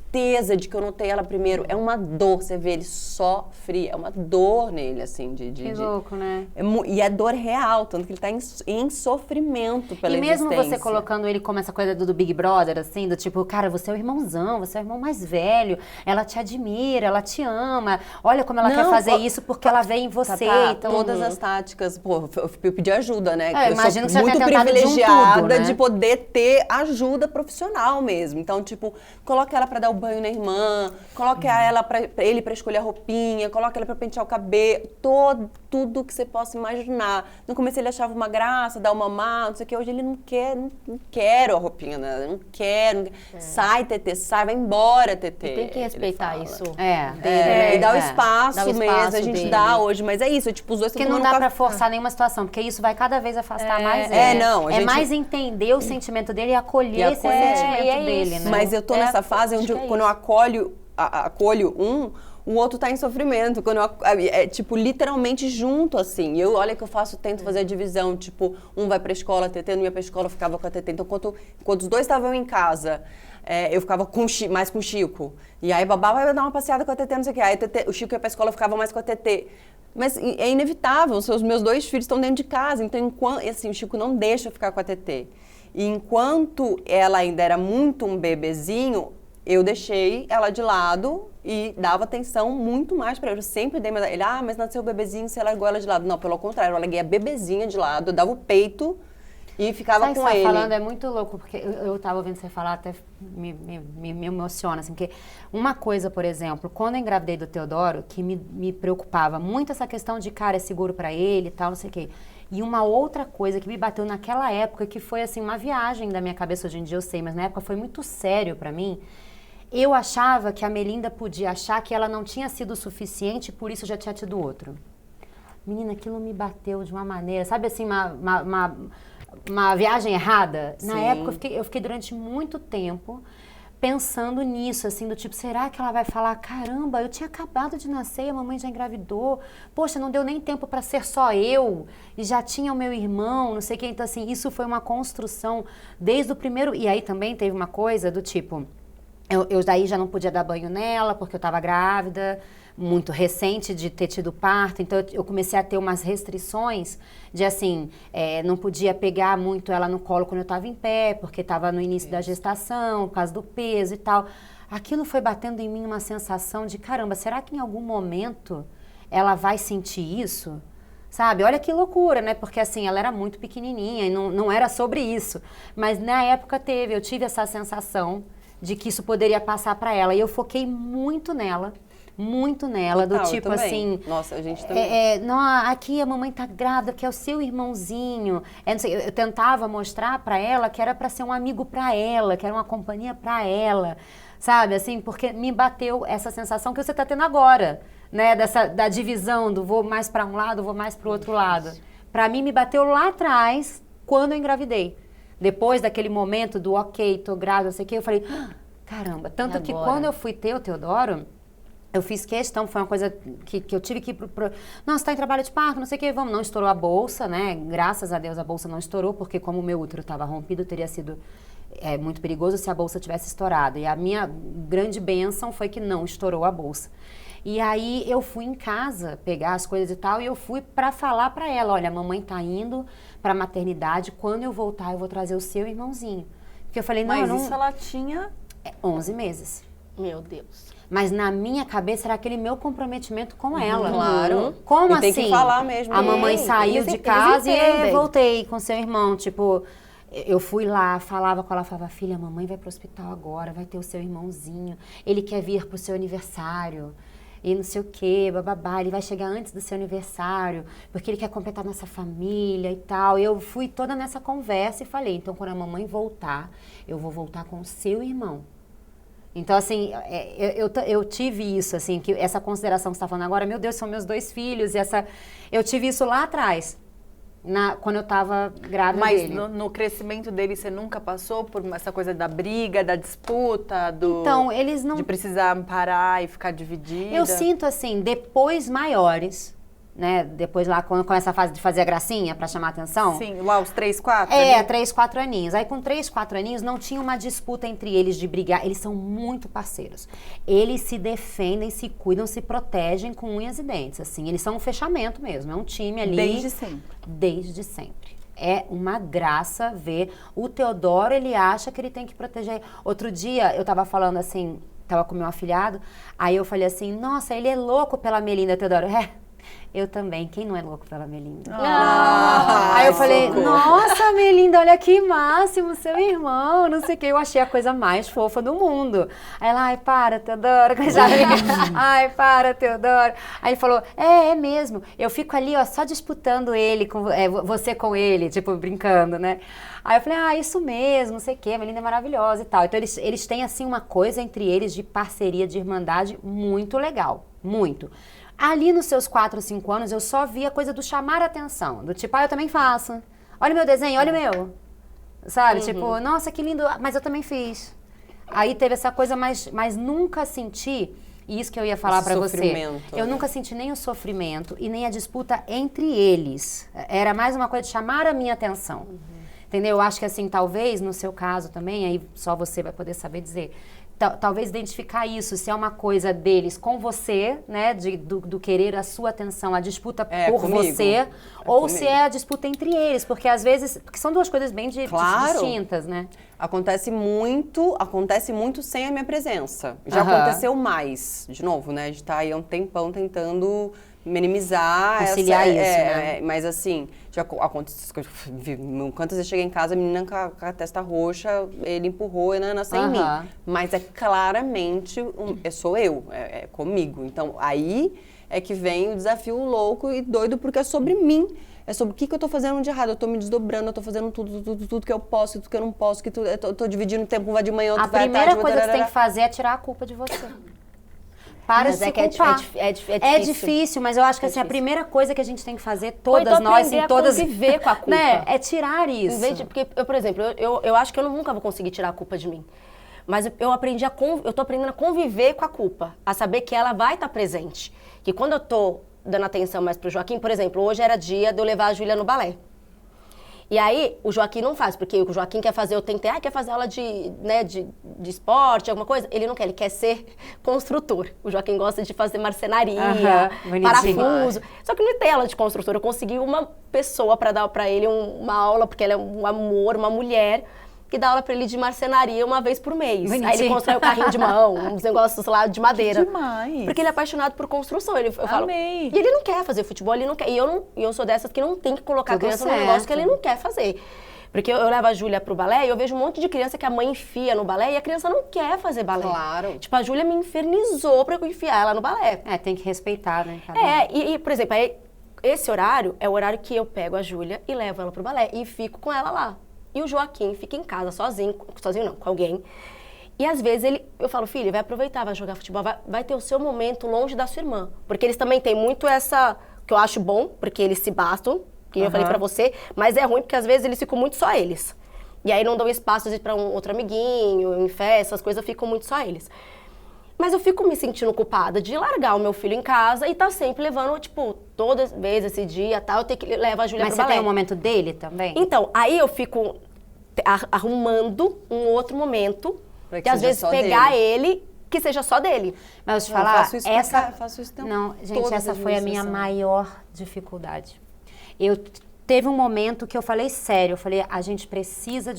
de que eu notei ela primeiro, é uma dor, você vê, ele sofre, é uma dor nele, assim, Que louco, né? e é dor real, tanto que ele tá em sofrimento pela E mesmo existência. você colocando ele como essa coisa do Big Brother, assim, do tipo, cara, você é o irmãozão, você é o irmão mais velho, ela te admira, ela te ama, olha como ela quer fazer isso porque ela vê em você. Então, todas as táticas, pô, eu pedi ajuda, né? Eu imagino que você muito tenha tentado de um privilegiada tudo, né? de poder ter ajuda profissional mesmo. Então, tipo, coloca ela pra dar o banho na irmã, coloca ela pra ele pra escolher a roupinha, coloca ela pra pentear o cabelo, tudo que você possa imaginar. No começo ele achava uma graça, dar o mamar, não sei o que. Hoje ele não quero a roupinha, né? Não quero. Sai, Tetê, sai, vai embora, Tetê. Tem que respeitar isso. E dá o espaço Dá o mesmo, espaço a gente dele. dá hoje, mas é isso, tipo, os dois porque estão não tomando dá pra café. forçar nenhuma situação, porque isso vai cada vez afastar mais É, ele. não, a É gente- mais entender o sentimento dele e acolher esse acolher. sentimento E é dele, isso. né? Mas eu tô nessa fase onde acho que é quando eu acolho um, o outro tá em sofrimento. Quando tipo, literalmente junto, assim. E olha que eu tento fazer a divisão. Tipo, um vai pra escola, a TT não ia pra escola, eu ficava com a TT. Então, quando os dois estavam em casa, eu ficava mais com o Chico. E aí, babá vai dar uma passeada com a TT, não sei o quê. Aí o Chico ia pra escola, eu ficava mais com a TT. Mas é inevitável, os meus dois filhos estão dentro de casa. Então, assim, o Chico não deixa eu ficar com a TT. E enquanto ela ainda era muito um bebezinho, eu deixei ela de lado e dava atenção muito mais pra ele. Eu sempre dei, ele, mas nasceu o bebezinho, você largou ela de lado. Não, pelo contrário, eu larguei a bebezinha de lado, eu dava o peito e ficava Sabe o que com você ele. tá falando? É muito louco, porque eu tava ouvindo você falar, até me emociona, assim, porque uma coisa, por exemplo, quando eu engravidei do Teodoro, que me preocupava muito essa questão de, cara, é seguro pra ele e tal, não sei o quê. E uma outra coisa que me bateu naquela época, que foi, assim, uma viagem da minha cabeça, hoje em dia eu sei, mas na época foi muito sério pra mim. Eu achava que a Melinda podia achar que ela não tinha sido o suficiente, por isso já tinha tido outro. Menina, aquilo me bateu de uma maneira, sabe assim, uma viagem errada? Na Sim. época eu fiquei durante muito tempo pensando nisso, assim, do tipo, será que ela vai falar, caramba, eu tinha acabado de nascer, a mamãe já engravidou, poxa, não deu nem tempo para ser só eu, e já tinha o meu irmão, não sei o que, então assim, isso foi uma construção desde o primeiro, e aí também teve uma coisa do tipo, eu daí já não podia dar banho nela, porque eu estava grávida, muito recente de ter tido parto, então eu comecei a ter umas restrições de assim, não podia pegar muito ela no colo quando eu estava em pé, porque estava no início da gestação, por causa do peso e tal. Aquilo foi batendo em mim uma sensação de, caramba, será que em algum momento ela vai sentir isso? Sabe? Olha que loucura, né? Porque assim, ela era muito pequenininha e não era sobre isso. Mas na época eu tive essa sensação de que isso poderia passar para ela. E eu foquei muito nela, do tipo assim... Nossa, a gente também. Não, aqui a mamãe tá grávida, que é o seu irmãozinho. Não sei, eu tentava mostrar para ela que era para ser um amigo para ela, que era uma companhia para ela. Sabe, assim, porque me bateu essa sensação que você tá tendo agora, né? Da divisão do vou mais para um lado, vou mais para o outro lado. Para mim, me bateu lá atrás, quando eu engravidei. Depois daquele momento do ok, tô grávida, não sei o que, eu falei, caramba. Tanto que quando eu fui ter o Teodoro, eu fiz questão, foi uma coisa que eu tive que ir nossa, tá em trabalho de parto, não sei o que, vamos. Não estourou a bolsa, né? Graças a Deus a bolsa não estourou, porque como o meu útero estava rompido, teria sido muito perigoso se a bolsa tivesse estourado. E a minha grande bênção foi que não estourou a bolsa. E aí eu fui em casa pegar as coisas e tal, e eu fui para falar para ela, olha, a mamãe tá indo para maternidade, quando eu voltar eu vou trazer o seu irmãozinho. Porque eu falei, não, Mas não... isso ela tinha... 11 meses. Meu Deus. Mas na minha cabeça era aquele meu comprometimento com ela. Claro. Como E assim? tem que falar mesmo. A mamãe Eles- saiu de eles casa e entendem. voltei com seu irmão, tipo... Eu fui lá, falava com ela, falava, filha, a mamãe vai pro hospital agora, vai ter o seu irmãozinho, ele quer vir pro seu aniversário, e não sei o quê, bababá, ele vai chegar antes do seu aniversário, porque ele quer completar nossa família e tal. Eu fui toda nessa conversa e falei, então quando a mamãe voltar, eu vou voltar com o seu irmão. Então, assim, eu tive isso, assim, que essa consideração que você está falando agora, meu Deus, são meus 2 filhos, eu tive isso lá atrás. Quando eu estava grávida dele. Mas no crescimento dele, você nunca passou por essa coisa da briga, da disputa, Então, eles não... de precisar parar e ficar dividida? Eu sinto assim, depois maiores, né? Depois lá, quando começa a fase de fazer a gracinha pra chamar a atenção. Sim, lá os 3, 4? 3, 4 aninhos. Aí com 3, 4 aninhos não tinha uma disputa entre eles de brigar. Eles são muito parceiros. Eles se defendem, se cuidam, se protegem com unhas e dentes, assim. Eles são um fechamento mesmo, é um time ali. Desde sempre. Desde sempre. É uma graça ver. O Teodoro, ele acha que ele tem que proteger. Outro dia, eu tava falando assim, tava com meu afilhado, aí eu falei assim, nossa, ele é louco pela Melinda, Teodoro. Eu também. Quem não é louco pela Melinda? Aí eu falei, nossa, Melinda, olha que máximo, seu irmão, não sei o que. Eu achei a coisa mais fofa do mundo. Aí ela, ai, para, Teodoro. Ai, para, Teodoro. Aí ele falou, é mesmo. Eu fico ali, ó, só disputando ele, você com ele, tipo, brincando, né? Aí eu falei, isso mesmo, não sei o que, a Melinda é maravilhosa e tal. Então eles têm, assim, uma coisa entre eles de parceria, de irmandade muito legal, muito. Ali nos seus 4 ou 5 anos, eu só via coisa do chamar a atenção. Do tipo, eu também faço. Olha o meu desenho, olha o meu. Sabe? Tipo, nossa, que lindo, mas eu também fiz. Aí teve essa coisa, mas nunca senti, e isso que eu ia falar pra você. Eu nunca senti nem o sofrimento e nem a disputa entre eles. Era mais uma coisa de chamar a minha atenção. Entendeu? Eu acho que assim, talvez, no seu caso também, aí só você vai poder saber dizer... Talvez identificar isso, se é uma coisa deles com você, né, do querer a sua atenção, a disputa por comigo. você, ou comigo. se é a disputa entre eles, porque às vezes, porque são 2 coisas bem distintas, né? Acontece muito sem a minha presença. Já aconteceu mais, de novo, né, a gente tá aí há um tempão tentando minimizar conciliar isso, né? Mas assim, já aconteceu, quantas vezes eu cheguei em casa, a menina com a testa roxa, ele empurrou e Nana sem mim. Mas é claramente, sou eu, é comigo. Então, aí é que vem o desafio louco e doido, porque é sobre mim. É sobre o que eu tô fazendo de errado. Eu tô me desdobrando, eu tô fazendo tudo que eu posso, tudo que eu não posso, eu tô dividindo o tempo, um vai de manhã, outro vai à tarde. A primeira coisa que você tem que fazer é tirar a culpa de você. Para de se culpar. É difícil, mas eu acho que assim, a primeira coisa que a gente tem que fazer, todas nós, em todas... viver com a culpa. Né, é tirar isso. Em vez de, porque, por exemplo, eu acho que eu nunca vou conseguir tirar a culpa de mim. Mas eu tô aprendendo a conviver com a culpa. A saber que ela vai estar presente. Que quando eu tô dando atenção mais pro Joaquim, por exemplo, hoje era dia de eu levar a Júlia no balé. E aí, o Joaquim não faz, porque o Joaquim quer fazer, quer fazer aula de esporte, alguma coisa. Ele não quer, ele quer ser construtor. O Joaquim gosta de fazer marcenaria, parafuso. Só que não tem aula de construtor. Eu consegui uma pessoa para dar para ele uma aula, porque ela é um amor, uma mulher, e dá aula pra ele de marcenaria uma vez por mês. Bonitinho. Aí ele constrói o carrinho de mão, uns negócios lá de madeira. Demais. Porque ele é apaixonado por construção. Eu falo, Amei. e ele não quer fazer futebol, ele não quer. E eu sou dessas que não tem que colocar a Tudo criança num certo. negócio que ele não quer fazer. Porque eu levo a Júlia pro balé e eu vejo um monte de criança que a mãe enfia no balé e a criança não quer fazer balé. Claro. Tipo, a Júlia me infernizou pra eu enfiar ela no balé. Tem que respeitar, né? cada um. E, por exemplo, esse horário é o horário que eu pego a Júlia e levo ela pro balé e fico com ela lá. E o Joaquim fica em casa sozinho não, com alguém. E às vezes eu falo, filho, vai aproveitar, vai jogar futebol, vai ter o seu momento longe da sua irmã. Porque eles também têm muito essa, que eu acho bom, porque eles se bastam, que eu falei pra você, mas é ruim porque às vezes eles ficam muito só eles. E aí não dão espaço às vezes pra um outro amiguinho, em festa, essas coisas ficam muito só eles. Mas eu fico me sentindo culpada de largar o meu filho em casa e tá sempre levando, tipo, todas as vezes esse dia, tal, eu tenho que levar a Júlia Mas pro você balé. tem um momento dele também? Então, aí eu fico arrumando um outro momento, Pra que que às seja vezes só pegar dele. ele, que seja só dele. Mas eu Não, te falar, faço isso faço isso Não, gente, todas essa as foi a minhas minha sessões. maior dificuldade. Teve um momento que eu falei sério, eu falei, a gente precisa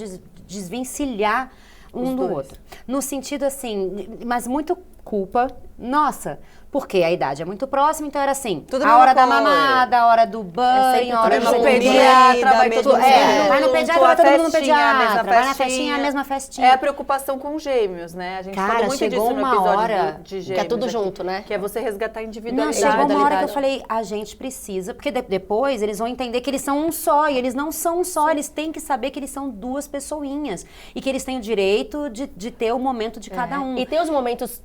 desvencilhar um do outro. No sentido assim, mas muito culpa, nossa, porque a idade é muito próxima, então era assim, Tudo a a hora mesma da coisa. mamada, a hora do banho, sempre a hora tudo do junto. Pediatra, vai Mesmo todo mundo junto. vai no pediatra, vai todo mundo no pediatra, vai na festinha, a mesma festinha. É a preocupação com gêmeos, né? A gente Cara, falou muito chegou disso no uma episódio hora de gêmeos. Que é tudo aqui, junto, né? Que é você resgatar a Não, individualidade. chegou uma hora que eu individualidade. falei, a gente precisa, porque depois eles vão entender que eles são um só, e eles não são um só, eles têm que saber que eles são duas pessoinhas, e que eles têm o direito de ter o momento de cada um. E tem os momentos,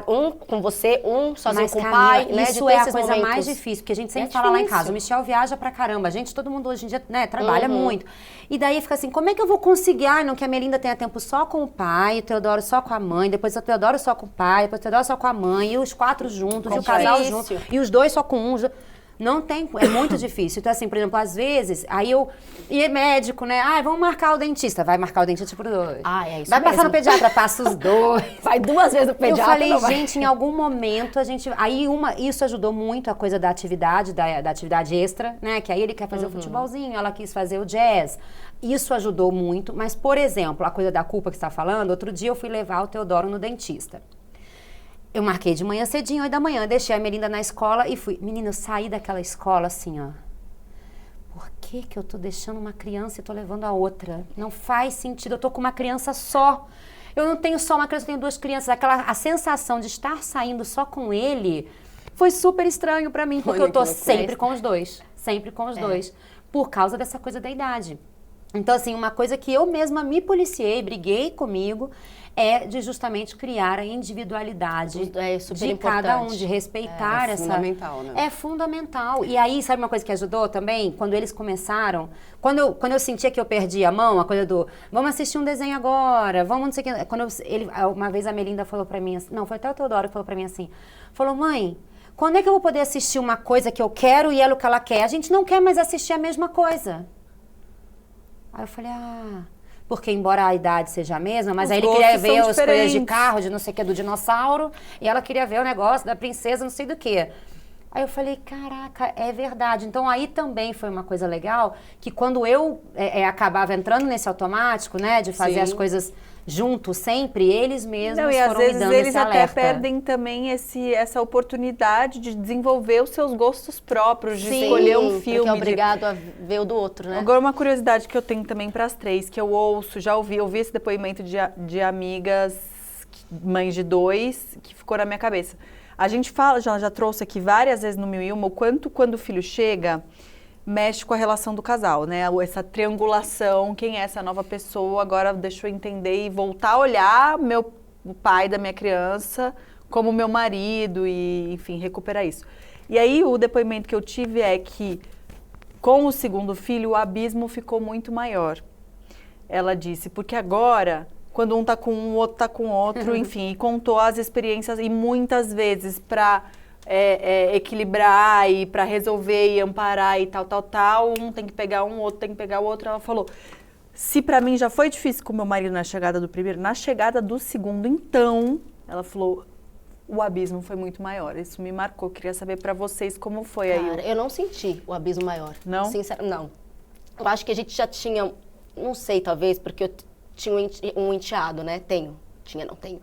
um com você, um sozinho Mas, com o Camila, pai, né? isso de ter é a esses coisa momentos. mais difícil, porque a gente sempre É fala lá em difícil. casa, o Michel viaja pra caramba, todo mundo hoje em dia, né, trabalha muito. E daí fica assim, como é que eu vou conseguir, não que a Melinda tenha tempo só com o pai, o Teodoro só com a mãe, depois o Teodoro só com o pai, depois o Teodoro só com a mãe, e os 4 juntos, e o casal Difícil. junto, e os 2 só com um. Não tem, é muito difícil. Então, assim, por exemplo, às vezes, e é médico, né? Vamos marcar o dentista. Vai marcar o dentista por 2. É isso Vai passar mesmo. no pediatra, passa os 2. Vai 2 vezes no pediatra. Eu falei, não vai. gente, em algum momento a gente... Isso ajudou muito a coisa da atividade, da atividade extra, né? Que aí ele quer fazer o futebolzinho, ela quis fazer o jazz. Isso ajudou muito. Mas, por exemplo, a coisa da culpa que você está falando, outro dia eu fui levar o Teodoro no dentista. Eu marquei de manhã cedinho, 8 da manhã, deixei a Melinda na escola e fui. Menina, eu saí daquela escola assim, ó. Por que eu tô deixando uma criança e tô levando a outra? Não faz sentido, eu tô com uma criança só. Eu não tenho só uma criança, eu tenho 2 crianças. A sensação de estar saindo só com ele foi super estranho pra mim, porque Olha eu tô que loucura. sempre com os 2. Sempre com os 2. Por causa dessa coisa da idade. Então, assim, uma coisa que eu mesma me policiei, briguei comigo, é de justamente criar a individualidade É super de cada um, importante. de respeitar É essa... fundamental, né? É fundamental. E aí, sabe uma coisa que ajudou também? Quando eles começaram, quando eu sentia que eu perdia a mão, a coisa do, vamos assistir um desenho agora, vamos não sei o que... Uma vez a Melinda falou pra mim, assim, não, foi até o Teodoro que falou pra mim assim, falou, mãe, quando é que eu vou poder assistir uma coisa que eu quero e ela o que ela quer? A gente não quer mais assistir a mesma coisa. Aí eu falei, porque embora a idade seja a mesma, mas Os aí ele gostos queria ver são as coisas de diferentes. carro, de não sei o que, do dinossauro, e ela queria ver o negócio da princesa, não sei do que. Aí eu falei, caraca, é verdade. Então aí também foi uma coisa legal, que quando eu acabava entrando nesse automático, né, de fazer Sim. as coisas juntos sempre, eles mesmos Não, e às foram me vezes dando eles esse até alerta. perdem também essa oportunidade de desenvolver os seus gostos próprios, de Sim, escolher um porque filme. é obrigado a ver o do outro, né? Agora, uma curiosidade que eu tenho também para as 3, que eu ouço, já ouvi esse depoimento de amigas, mães de 2, que ficou na minha cabeça. A gente fala, já trouxe aqui várias vezes no 1001, o quanto quando o filho chega, mexe com a relação do casal, né? Essa triangulação, quem é essa nova pessoa, agora deixa eu entender e voltar a olhar o pai da minha criança como meu marido e, enfim, recuperar isso. E aí o depoimento que eu tive é que com o segundo filho o abismo ficou muito maior. Ela disse, porque agora, quando um tá com um, o outro tá com o outro, enfim, e contou as experiências e muitas vezes para equilibrar e para resolver e amparar e tal, um tem que pegar um, outro tem que pegar o outro. Ela falou, se para mim já foi difícil com meu marido na chegada do primeiro, na chegada do segundo, então, ela falou, o abismo foi muito maior. Isso me marcou. Queria saber para vocês como foi aí. Cara, eu não senti o abismo maior. Não? Não. Eu acho que a gente já tinha não sei, talvez, porque eu tinha um enteado, né? Tenho. Tinha, não tenho.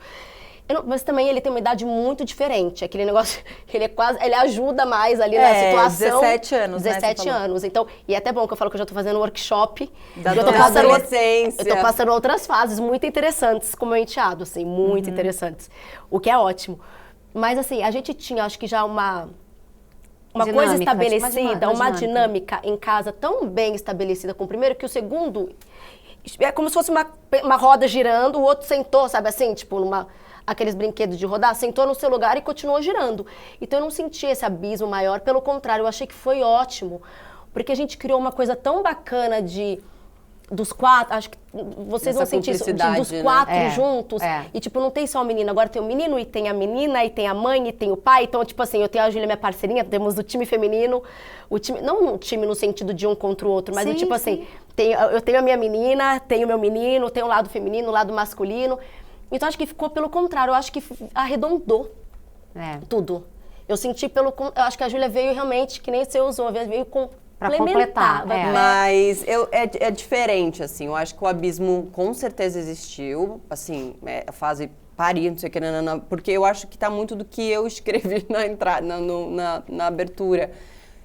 Mas também ele tem uma idade muito diferente. Aquele negócio, ele ajuda mais ali na situação. 17 anos, 17 anos. Então, e é até bom que eu falo que eu já tô fazendo um workshop. Da eu tô passando, adolescência. eu tô passando outras fases muito interessantes com o meu enteado, assim, muito interessantes. O que é ótimo. Mas assim, a gente tinha, acho que já uma coisa estabelecida, uma dinâmica em casa tão bem estabelecida com o primeiro, que o segundo é como se fosse uma roda girando, o outro sentou, sabe assim, tipo, aqueles brinquedos de rodar, sentou no seu lugar e continuou girando. Então eu não senti esse abismo maior, pelo contrário, eu achei que foi ótimo, porque a gente criou uma coisa tão bacana dos 4, acho que vocês vão sentir isso, dos 4 juntos, e tipo, não tem só o menino, agora tem o menino, e tem a menina, e tem a mãe, e tem o pai, então tipo assim, eu tenho a Júlia, minha parceirinha, temos o time feminino, não um time no sentido de um contra o outro, mas tipo assim, eu tenho a minha menina, tenho o meu menino, tenho o lado feminino, o lado masculino, então acho que ficou pelo contrário, eu acho que arredondou tudo. Eu senti eu acho que a Júlia veio realmente, que nem você usou, veio pra completar. Mas é diferente, assim. Eu acho que o abismo com certeza existiu. Assim, a fase parir, não sei o que, porque eu acho que tá muito do que eu escrevi na entrada, na abertura.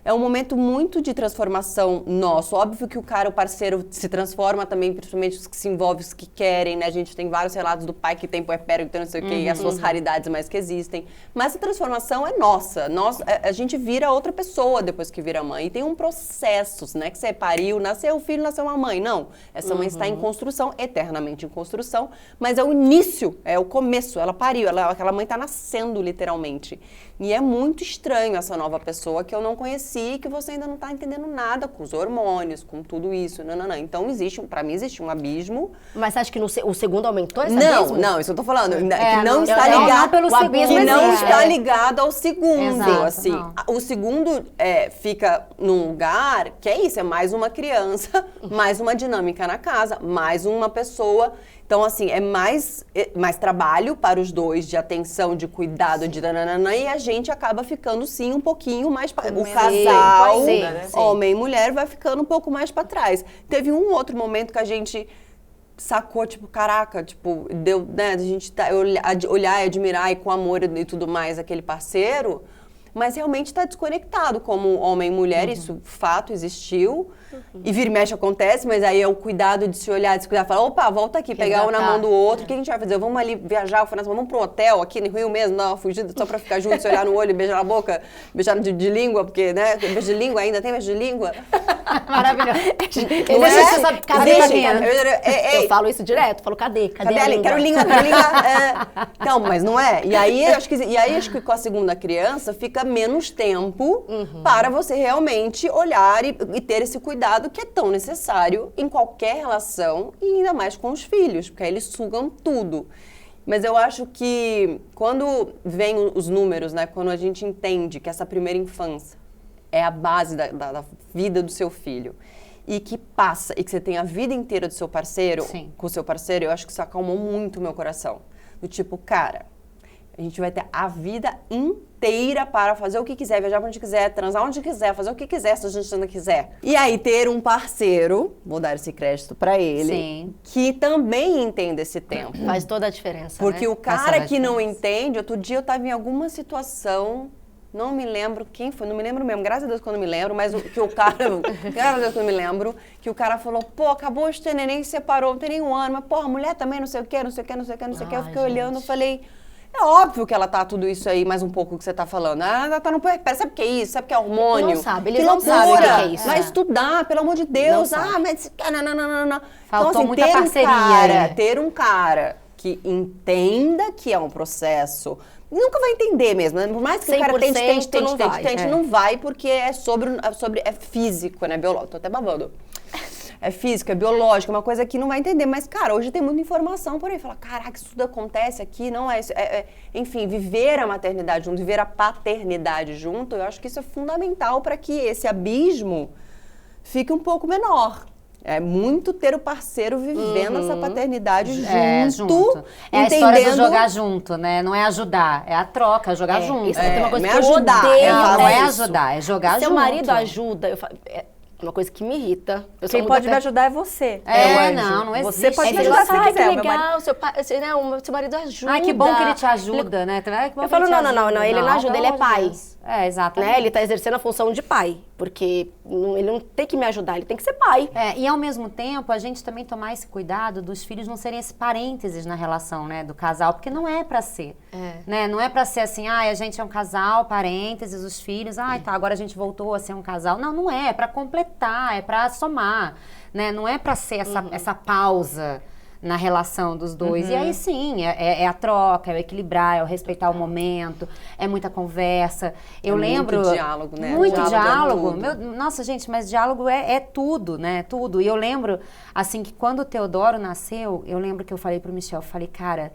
É um momento muito de transformação nosso. Óbvio que o parceiro, se transforma também, principalmente os que se envolvem, os que querem, né? A gente tem vários relatos do pai que tem puerpério, que tem não sei o quê, e as suas raridades mais que existem. Mas a transformação é nossa. A gente vira outra pessoa depois que vira mãe. E tem um processo, né? Que você pariu, nasceu o filho, nasceu uma mãe. Não. Essa mãe está em construção, eternamente em construção, mas é o início, é o começo. Ela pariu, aquela mãe está nascendo, literalmente. E é muito estranho essa nova pessoa que eu não conheci, que você ainda não está entendendo nada com os hormônios, com tudo isso. Não. Então, para mim, existe um abismo. Mas você acha que o segundo aumentou esse abismo? Não, isso eu tô falando. Que não está ligado pelo segundo. Que não está ligado ao segundo. Exato, assim. não. O segundo fica num lugar que é isso, é mais uma criança, mais uma dinâmica na casa, mais uma pessoa. Então, assim, é mais trabalho para os dois, de atenção, de cuidado, de nananana, e a gente acaba ficando, sim, um pouquinho mais... O casal, homem e mulher, vai ficando um pouco mais para trás. Teve um outro momento que a gente sacou, tipo, caraca, tipo, deu, né, a gente olhar e admirar e com amor e tudo mais aquele parceiro, mas realmente está desconectado como homem e mulher, isso, fato, existiu. E vira e mexe acontece, mas aí é o cuidado de se olhar, de se cuidar, falar, opa, volta aqui, pegar um na mão do outro, o que a gente vai fazer? Vamos ali viajar, vamos para um hotel aqui no Rio mesmo, dar uma fugida só para ficar junto, se olhar no olho, beijar na boca, beijar de língua, porque, né, beijo de língua ainda, tem beijo de língua? Maravilhoso. Não é? Cadê? Eu falo isso direto, falo, cadê a língua? Quero língua. Não, mas não é. E aí, acho que com a segunda criança fica menos tempo para você realmente olhar e ter esse cuidado que é tão necessário em qualquer relação e ainda mais com os filhos, porque aí eles sugam tudo. Mas eu acho que quando vem os números, né, quando a gente entende que essa primeira infância é a base da vida do seu filho e que passa, e que você tem a vida inteira do seu parceiro, com o seu parceiro, eu acho que isso acalmou muito o meu coração. Do tipo, cara, a gente vai ter a vida inteira para fazer o que quiser, viajar pra onde quiser, transar onde quiser, fazer o que quiser, se a gente não quiser. E aí ter um parceiro, vou dar esse crédito pra ele, que também entenda esse tempo. Faz toda a diferença, Porque né? o cara que não entende, outro dia eu tava em alguma situação, não me lembro quem foi, não me lembro mesmo, graças a Deus que eu não me lembro, mas que o cara, graças a Deus que eu não me lembro, que o cara falou, pô, acabou de ter neném, separou, não tem nem um ano, mas porra, mulher também não sei o quê, não sei o quê, não sei o quê, não sei o quê. Eu fiquei olhando e falei... É óbvio que ela tá tudo isso aí, mais um pouco que você tá falando. Ela tá no puerpério, sabe o que é isso? Sabe o que é hormônio? Eles não sabem, eles não sabem o que é isso. Vai estudar, pelo amor de Deus. Mas... Não. Faltou então, assim, muita parceria. Ter um cara que entenda que é um processo... Nunca vai entender mesmo, né? Por mais que o cara tente, não vai, porque é é físico, né? Biológico. Tô até babando. É físico, é biológico, é uma coisa que não vai entender. Mas, cara, hoje tem muita informação por aí. Fala, caraca, isso tudo acontece aqui, não é isso. Enfim, viver a maternidade junto, viver a paternidade junto, eu acho que isso é fundamental para que esse abismo fique um pouco menor. É muito ter o parceiro vivendo essa paternidade junto. É a história do jogar junto, né? Não é ajudar, é a troca, é jogar junto. Isso tem uma coisa que eu ajudar. odeio. Não é ajudar, é jogar junto. Seu marido ajuda, uma coisa que me irrita. Eu sou Quem muito pode me até- ajudar é você. É, meu anjo. não existe. Você pode Aí me ele ajudar fala, se ai, quiser. que meu marido- legal, seu, seu marido ajuda. Ai, que bom que ele te ajuda, né? Que bom Eu que falo, ele te não, não, ajuda. ele não ajuda, ele é pelo amor de pai. Deus. É, exatamente. Né? Ele tá exercendo a função de pai, porque ele não tem que me ajudar, ele tem que ser pai. É, e ao mesmo tempo, a gente também tomar esse cuidado dos filhos não serem esse parênteses na relação, né, do casal, porque não é pra ser. Né? Não é pra ser assim, a gente é um casal, parênteses, os filhos, tá, agora a gente voltou a ser um casal. Não, não é pra completar, é pra somar, né? Não é pra ser essa pausa na relação dos dois. E aí sim, é a troca, é o equilibrar, é o respeitar o momento, é muita conversa. Eu lembro... Muito diálogo, né? Muito Diálogo é diálogo. tudo. Nossa, gente, mas diálogo é tudo, né? Tudo. E eu lembro, assim, que quando o Teodoro nasceu, eu lembro que eu falei pro Michel, cara,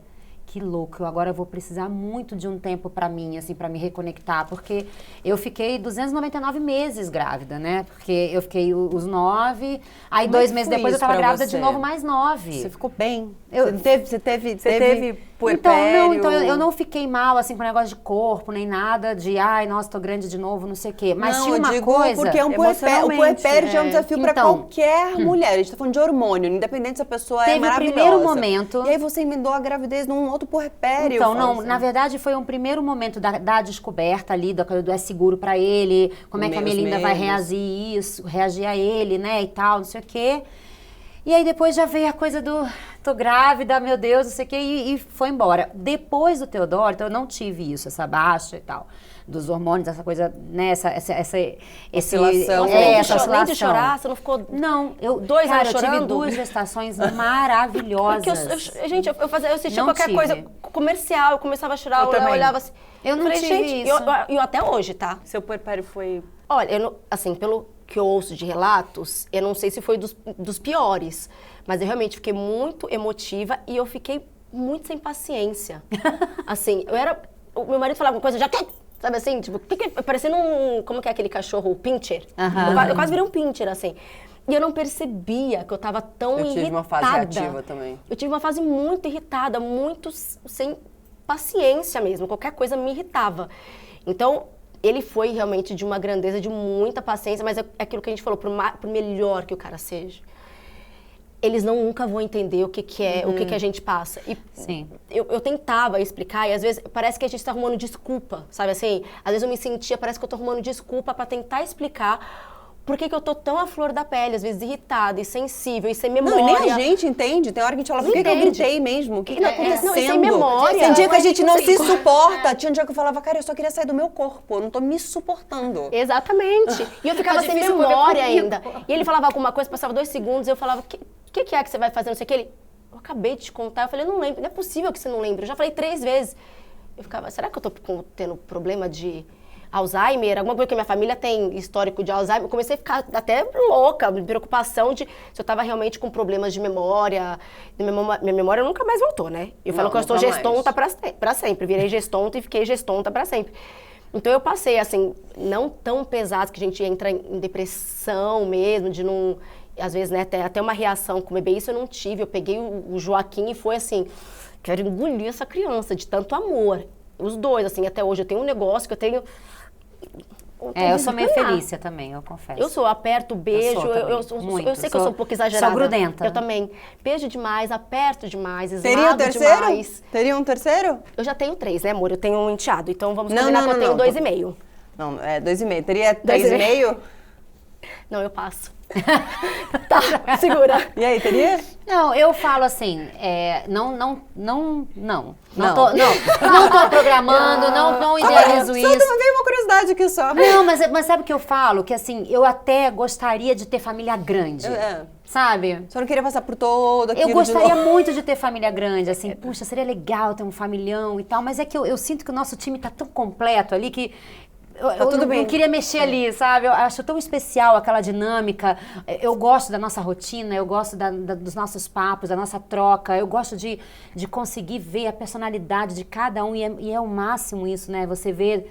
que louco, eu agora vou precisar muito de um tempo pra mim, assim, pra me reconectar, porque eu fiquei 299 meses grávida, né? Porque eu fiquei os 9, aí Como 2 é que meses foi depois eu isso tava pra grávida você? de novo, mais 9. Você ficou bem? Eu- Você teve Então, puerpério? então eu não fiquei mal, assim, com negócio de corpo, nem nada de, nossa, tô grande de novo, não sei o quê. Mas não, tinha eu uma digo coisa... porque é um puerpério, o emocionalmente, puerpério já é um desafio pra Então, qualquer mulher. A gente tá falando de hormônio, independente se a pessoa é Teve o maravilhosa. primeiro momento- E aí você emendou a gravidez num outro puerpério. Então, Eu falo não, assim, na verdade foi um primeiro momento da descoberta ali, do é seguro pra ele, como é que a Meus Melinda vai medos. reagir a ele, né, e tal, não sei o quê. E aí depois já veio a coisa do, tô grávida, meu Deus, não sei o quê, e foi embora. Depois do Teodoro, então eu não tive isso, essa baixa e tal, dos hormônios, essa coisa, né, essa Oscilação. essa Nem oscilação. de chorar, você não ficou... Não, eu, 2 cara, anos eu tive chorando? 2 gestações maravilhosas. Porque gente, eu assistia Não qualquer tive. coisa comercial, eu começava a chorar, eu também. olhava assim. Eu não falei, tive gente, isso. eu até hoje, tá? Seu puerpério foi... Olha, eu não, assim, pelo que eu ouço de relatos, eu não sei se foi dos piores, mas eu realmente fiquei muito emotiva e eu fiquei muito sem paciência. Assim, o meu marido falava uma coisa, já quer, sabe assim, tipo, parecendo como que é aquele cachorro, o pincher. Eu quase virei um pincher, assim. E eu não percebia que eu tava tão Eu irritada. tive uma fase reativa também. Eu tive uma fase muito irritada, muito sem paciência mesmo, qualquer coisa me irritava. Então, ele foi realmente de uma grandeza, de muita paciência, mas é aquilo que a gente falou, por melhor que o cara seja, eles nunca vão entender o que é, o que a gente passa. E Sim. eu tentava explicar e às vezes parece que a gente está arrumando desculpa, sabe assim? Às vezes eu me sentia, parece que eu tô arrumando desculpa para tentar explicar por que eu tô tão à flor da pele, às vezes irritada e sensível e sem memória. Não, e nem a gente entende. Tem hora que a gente fala, por que eu Entende. gritei mesmo? O que tá acontecendo? Não, e sem memória. Tem dia que a gente não se suporta. Tinha um dia que eu falava, cara, eu só queria sair do meu corpo. Eu não tô me suportando. Exatamente. E eu ficava Tá sem difícil poder memória comigo. ainda. E ele falava alguma coisa, passava 2 segundos, eu falava, o que é que você vai fazer? Não sei o que. Ele, eu acabei de te contar. Eu falei, eu não lembro. Não é possível que você não lembre. Eu já falei 3 vezes. Eu ficava, será que eu tô tendo problema de Alzheimer? Alguma coisa que minha família tem histórico de Alzheimer. Eu comecei a ficar até louca, de preocupação de se eu tava realmente com problemas de memória. Minha memória nunca mais voltou, né? Eu falo Não, que eu estou nunca gestonta pra sempre. Virei gestonta e fiquei gestonta pra sempre. Então eu passei, assim, não tão pesado que a gente entra em depressão mesmo, de não... Às vezes, né, até uma reação com o bebê, isso eu não tive. Eu peguei o Joaquim e foi assim, quero engolir essa criança de tanto amor. Os dois, assim, até hoje eu tenho um negócio que eu tenho... Eu sou meio ganhar. Felícia também, eu confesso. Eu sou, aperto, beijo, Eu sou também, muito. eu sei que eu sou um pouco exagerada. Sou grudenta. Eu também. Beijo demais, aperto demais, esmago Teria um terceiro? demais. Teria um terceiro? Eu já tenho 3, né, amor? Eu tenho um enteado, então vamos Não, combinar não, que eu não, tenho não. 2,5. Não, é 2,5. Teria 2,5. 3,5? Não, eu passo. Tá, segura. E aí, teria? Não, eu falo assim, não Não. tô programando, não idealizo Só isso. veio uma curiosidade aqui só. Não, mas sabe o que eu falo? Que assim, eu até gostaria de ter família grande, sabe? Só não queria passar por todo aquilo Eu gostaria de novo. muito de ter família grande, assim, puxa, seria legal ter um familhão e tal, mas é que eu sinto que o nosso time tá tão completo ali que eu tudo bem. não queria mexer ali, sabe? Eu acho tão especial aquela dinâmica. Eu gosto da nossa rotina, eu gosto dos nossos papos, da nossa troca. Eu gosto de conseguir ver a personalidade de cada um e é o máximo isso, né? Você vê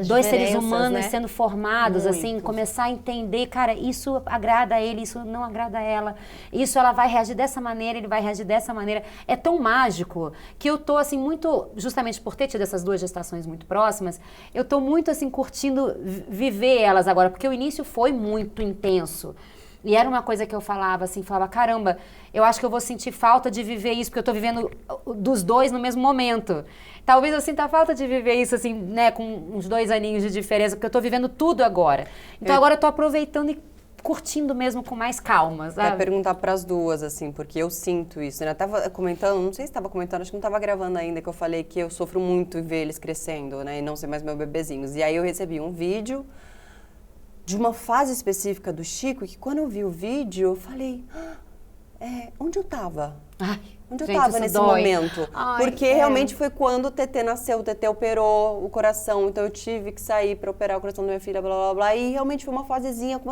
As dois seres diferenças, humanos né? sendo formados, Muito. assim, começar a entender, cara, isso agrada a ele, isso não agrada a ela, isso ela vai reagir dessa maneira, ele vai reagir dessa maneira. É tão mágico que eu tô, assim, muito, justamente por ter tido essas duas gestações muito próximas, eu tô muito, assim, curtindo viver elas agora, porque o início foi muito intenso. E era uma coisa que eu falava, assim, caramba, eu acho que eu vou sentir falta de viver isso, porque eu tô vivendo dos dois no mesmo momento. Talvez eu sinta falta de viver isso, assim, né, com uns 2 aninhos de diferença, porque eu tô vivendo tudo agora. Então agora eu tô aproveitando e curtindo mesmo com mais calma, sabe? Quero perguntar para as duas, assim, porque eu sinto isso, né? Eu tava comentando, não sei se estava comentando, acho que não estava gravando ainda, que eu falei que eu sofro muito em ver eles crescendo, né? E não ser mais meus bebezinhos. E aí eu recebi um vídeo de uma fase específica do Chico, que quando eu vi o vídeo, eu falei, onde eu tava? Ai, Onde eu gente, tava isso nesse dói. momento? Ai, Porque realmente foi quando o Tetê nasceu, o Tetê operou o coração, então eu tive que sair para operar o coração da minha filha, blá, blá, blá, e realmente foi uma fasezinha, com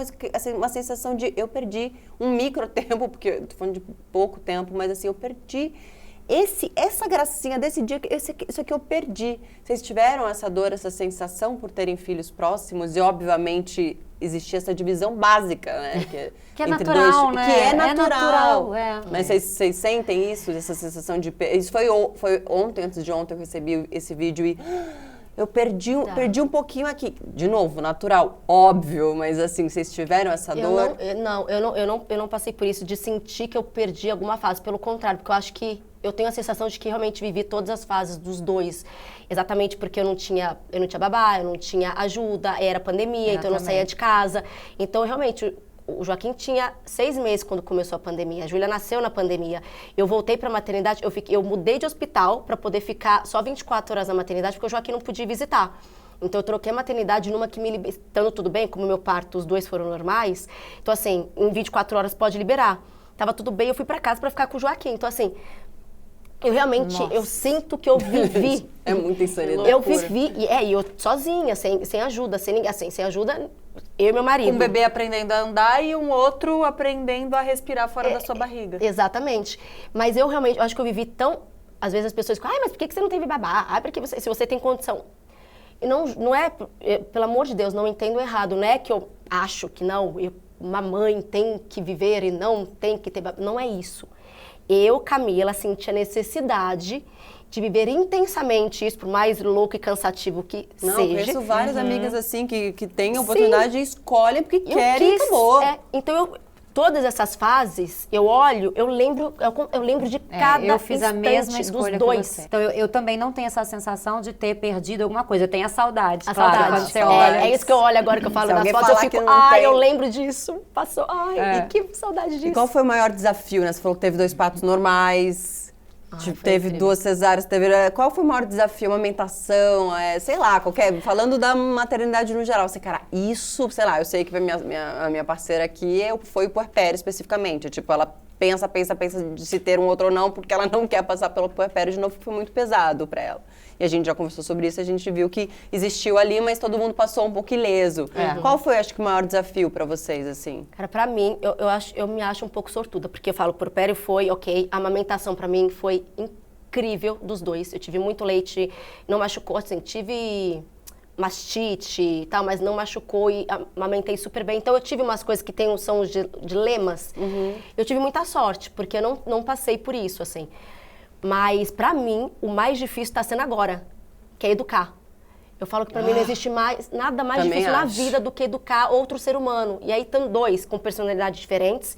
uma sensação de eu perdi um micro tempo, porque eu tô falando de pouco tempo, mas assim, eu perdi essa gracinha desse dia, isso aqui eu perdi. Vocês tiveram essa dor, essa sensação por terem filhos próximos? E, obviamente, existia essa divisão básica, né? Que é entre natural, né? Que é natural. natural, é. Mas vocês sentem isso, essa sensação de... Isso foi ontem, antes de ontem, eu recebi esse vídeo e... Eu perdi um pouquinho aqui. De novo, natural, óbvio, mas assim, vocês tiveram essa dor? Eu não passei por isso, de sentir que eu perdi alguma fase. Pelo contrário, porque eu acho que eu tenho a sensação de que realmente vivi todas as fases dos dois. Exatamente porque eu não tinha babá, eu não tinha ajuda, era pandemia, então eu não saía de casa. Então, realmente, o Joaquim tinha 6 meses quando começou a pandemia. A Júlia nasceu na pandemia. Eu voltei para a maternidade, eu mudei de hospital para poder ficar só 24 horas na maternidade, porque o Joaquim não podia visitar. Então, eu troquei a maternidade numa que estando tudo bem, como meu parto, os 2 foram normais. Então, assim, em 24 horas pode liberar. Tava tudo bem, eu fui para casa para ficar com o Joaquim. Então, assim, eu realmente, eu sinto que eu vivi. É muita insanidade. Eu vivi, e eu sozinha, sem ajuda, sem ninguém, assim, sem ajuda, eu e meu marido. Um bebê aprendendo a andar e um outro aprendendo a respirar fora da sua barriga. Exatamente. Mas eu realmente, acho que eu vivi tão... Às vezes as pessoas ficam, mas por que você não teve babá? Porque se você tem condição. E não é, pelo amor de Deus, não entendo errado. Não é que eu acho que não, uma mãe tem que viver e não tem que ter babá. Não é isso. Eu, Camila, senti a necessidade de viver intensamente isso, por mais louco e cansativo que seja. Não, conheço várias amigas assim que têm a oportunidade e escolhem porque querem e acabou. Então, todas essas fases, eu olho, eu lembro de cada eu fiz a mesma escolha dos que dois. você. Então eu também não tenho essa sensação de ter perdido alguma coisa. Eu tenho a saudade. A claro, saudade. quando você olha. É isso que eu olho agora que eu falo Se das alguém fotos, eu falar fico, que não tem. eu lembro disso. Passou, e que saudade disso. E qual foi o maior desafio, né? Você falou que teve 2 partos normais, teve incrível. 2 cesáreas, qual foi o maior desafio? Amamentação, sei lá, falando da maternidade no geral, assim, cara, isso, sei lá, eu sei que a minha parceira aqui foi o puerpério especificamente, tipo, ela pensa de se ter um outro ou não, porque ela não quer passar pelo puerpério de novo, que foi muito pesado pra ela. E a gente já conversou sobre isso, a gente viu que existiu ali, mas todo mundo passou um pouco ileso. Qual foi, acho que, o maior desafio pra vocês, assim? Cara, pra mim, eu me acho um pouco sortuda, porque eu falo, o puerpério foi ok, a amamentação pra mim foi incrível dos dois. Eu tive muito leite, não machucou, assim, tive mastite e tal, mas não machucou e amamentei super bem. Então eu tive umas coisas que são os dilemas. Eu tive muita sorte, porque eu não passei por isso, assim. Mas, pra mim, o mais difícil tá sendo agora, que é educar. Eu falo que pra mim não existe nada mais difícil na vida do que educar outro ser humano. E aí estão 2 com personalidades diferentes,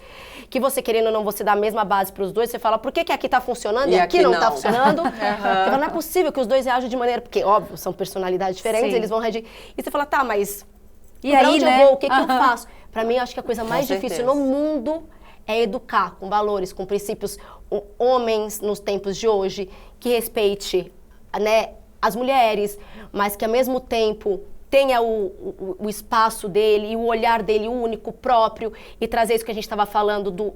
que você querendo ou não, você dá a mesma base pros 2, você fala, por que aqui tá funcionando e aqui não tá funcionando? Você fala, não é possível que os 2 reajam de maneira... Porque, óbvio, são personalidades diferentes, eles vão reagir. E você fala, tá, mas... E pra aí, onde né? eu vou? O que eu faço? Pra mim, acho que a coisa mais difícil no mundo é educar com valores, com princípios, homens nos tempos de hoje, que respeite, né, as mulheres, mas que ao mesmo tempo tenha o espaço dele e o olhar dele único, próprio, e trazer isso que a gente estava falando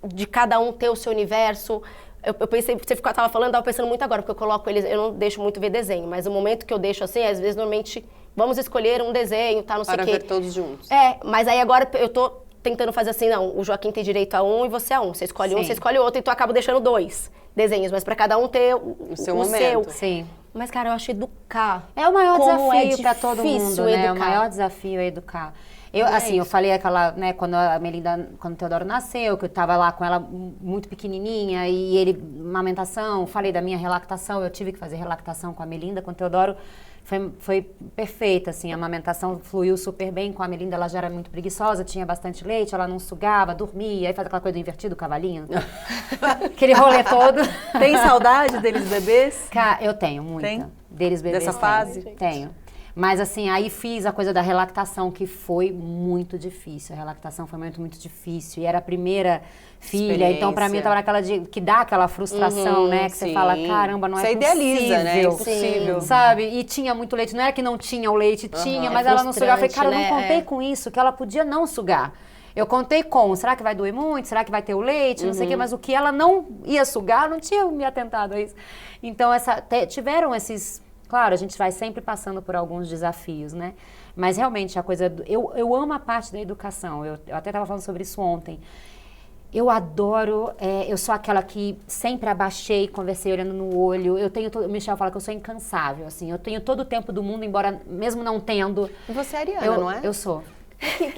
de cada um ter o seu universo. Eu pensei, você estava falando, estava pensando muito agora, porque eu coloco eles, eu não deixo muito ver desenho, mas o momento que eu deixo assim, às vezes, normalmente, vamos escolher um desenho, tá, não sei o quê. Para ver todos juntos. Mas aí agora eu tô tentando fazer assim, não, o Joaquim tem direito a um e você a um. Você escolhe um, você escolhe outro, então eu acabo deixando 2 desenhos, mas para cada um ter o seu. momento. Sim. Mas, cara, eu acho educar. É o maior Como desafio para todo difícil mundo, né? educar. O maior desafio é educar. Eu falei aquela, né, quando o Teodoro nasceu, que eu tava lá com ela muito pequenininha e ele, amamentação, falei da minha relactação, eu tive que fazer relactação com a Melinda, com o Teodoro, foi perfeita, assim, a amamentação fluiu super bem com a Melinda, ela já era muito preguiçosa, tinha bastante leite, ela não sugava, dormia, aí faz aquela coisa do invertido, cavalinho, aquele rolê todo. Tem saudade deles bebês? Eu tenho muita. Tem? Deles bebês. Dessa fase? Tenho. Mas assim, aí fiz a coisa da relactação, que foi muito difícil. A relactação foi muito difícil. E era a primeira filha, então pra mim tava aquela que dá aquela frustração, né? Que você fala, caramba, não é possível. Você idealiza, né? É impossível. Sabe? E tinha muito leite. Não era que não tinha o leite, tinha, mas ela não sugava. Eu falei, cara, eu não contei com isso, que ela podia não sugar. Eu contei com, será que vai doer muito? Será que vai ter o leite? Não sei o quê, mas o que ela não ia sugar, não tinha me atentado a isso. Então, tiveram esses... Claro, a gente vai sempre passando por alguns desafios, né? Mas realmente a coisa... Eu amo a parte da educação. Eu até estava falando sobre isso ontem. Eu adoro... eu sou aquela que sempre abaixei, conversei olhando no olho. O Michel fala que eu sou incansável, assim. Eu tenho todo o tempo do mundo, embora mesmo não tendo... E você é ariana, não é? Eu sou.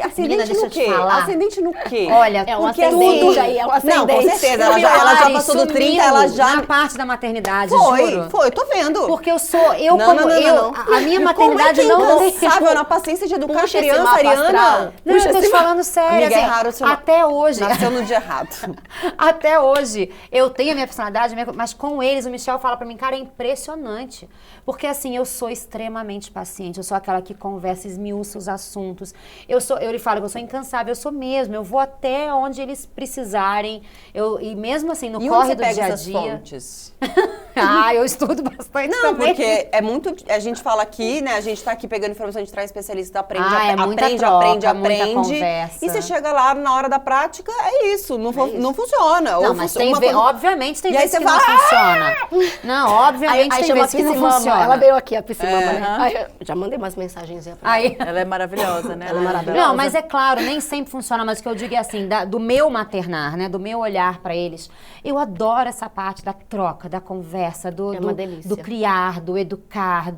Ascendente deixa no eu te quê? falar. Ascendente no quê? Olha, É um porque ascendente tudo- aí, é um ascendente. Não, com certeza. Ela já passou do 30, ela já... Na parte da maternidade, juro. Foi, tô vendo. Porque eu sou... Não. A minha E maternidade como é que é não tem... incansável na paciência de educar a Puxa esse criança, mapa Ariana? astral. Não, eu tô te esse falando sério, Amiga, assim, é raro o seu até hoje... Nasceu no dia errado. Até hoje, eu tenho a minha personalidade, mas com eles, o Michel fala pra mim, cara, é impressionante. Porque assim, eu sou extremamente paciente, eu sou aquela que conversa, esmiuça os assuntos. Eu lhe falo que eu sou incansável, eu sou mesmo, eu vou até onde eles precisarem. E mesmo assim, no E onde corre você do pega dia a essas dia... fontes? Eu estudo bastante Não, também. porque é muito... A gente fala aqui, né? A gente tá aqui pegando informação, a gente traz especialista, aprende, É muita aprende, troca, muita aprende. conversa. E você chega lá na hora da prática, é isso. Não funciona. Não, Ou mas funciona tem uma coisa- obviamente tem E aí vezes você que não fala, funciona. Não, obviamente Aí tem chama a vezes que não piscimama. funciona. Ela veio aqui, a piscimama, né? Aí eu já mandei umas mensagens pra ela. Aí... Ela é maravilhosa, né? Ela é maravilhosa. Não, mas é claro, nem sempre funciona, mas o que eu digo é assim, do meu maternar, né, do meu olhar pra eles, eu adoro essa parte da troca, da conversa, É uma delícia. do criar, do educar,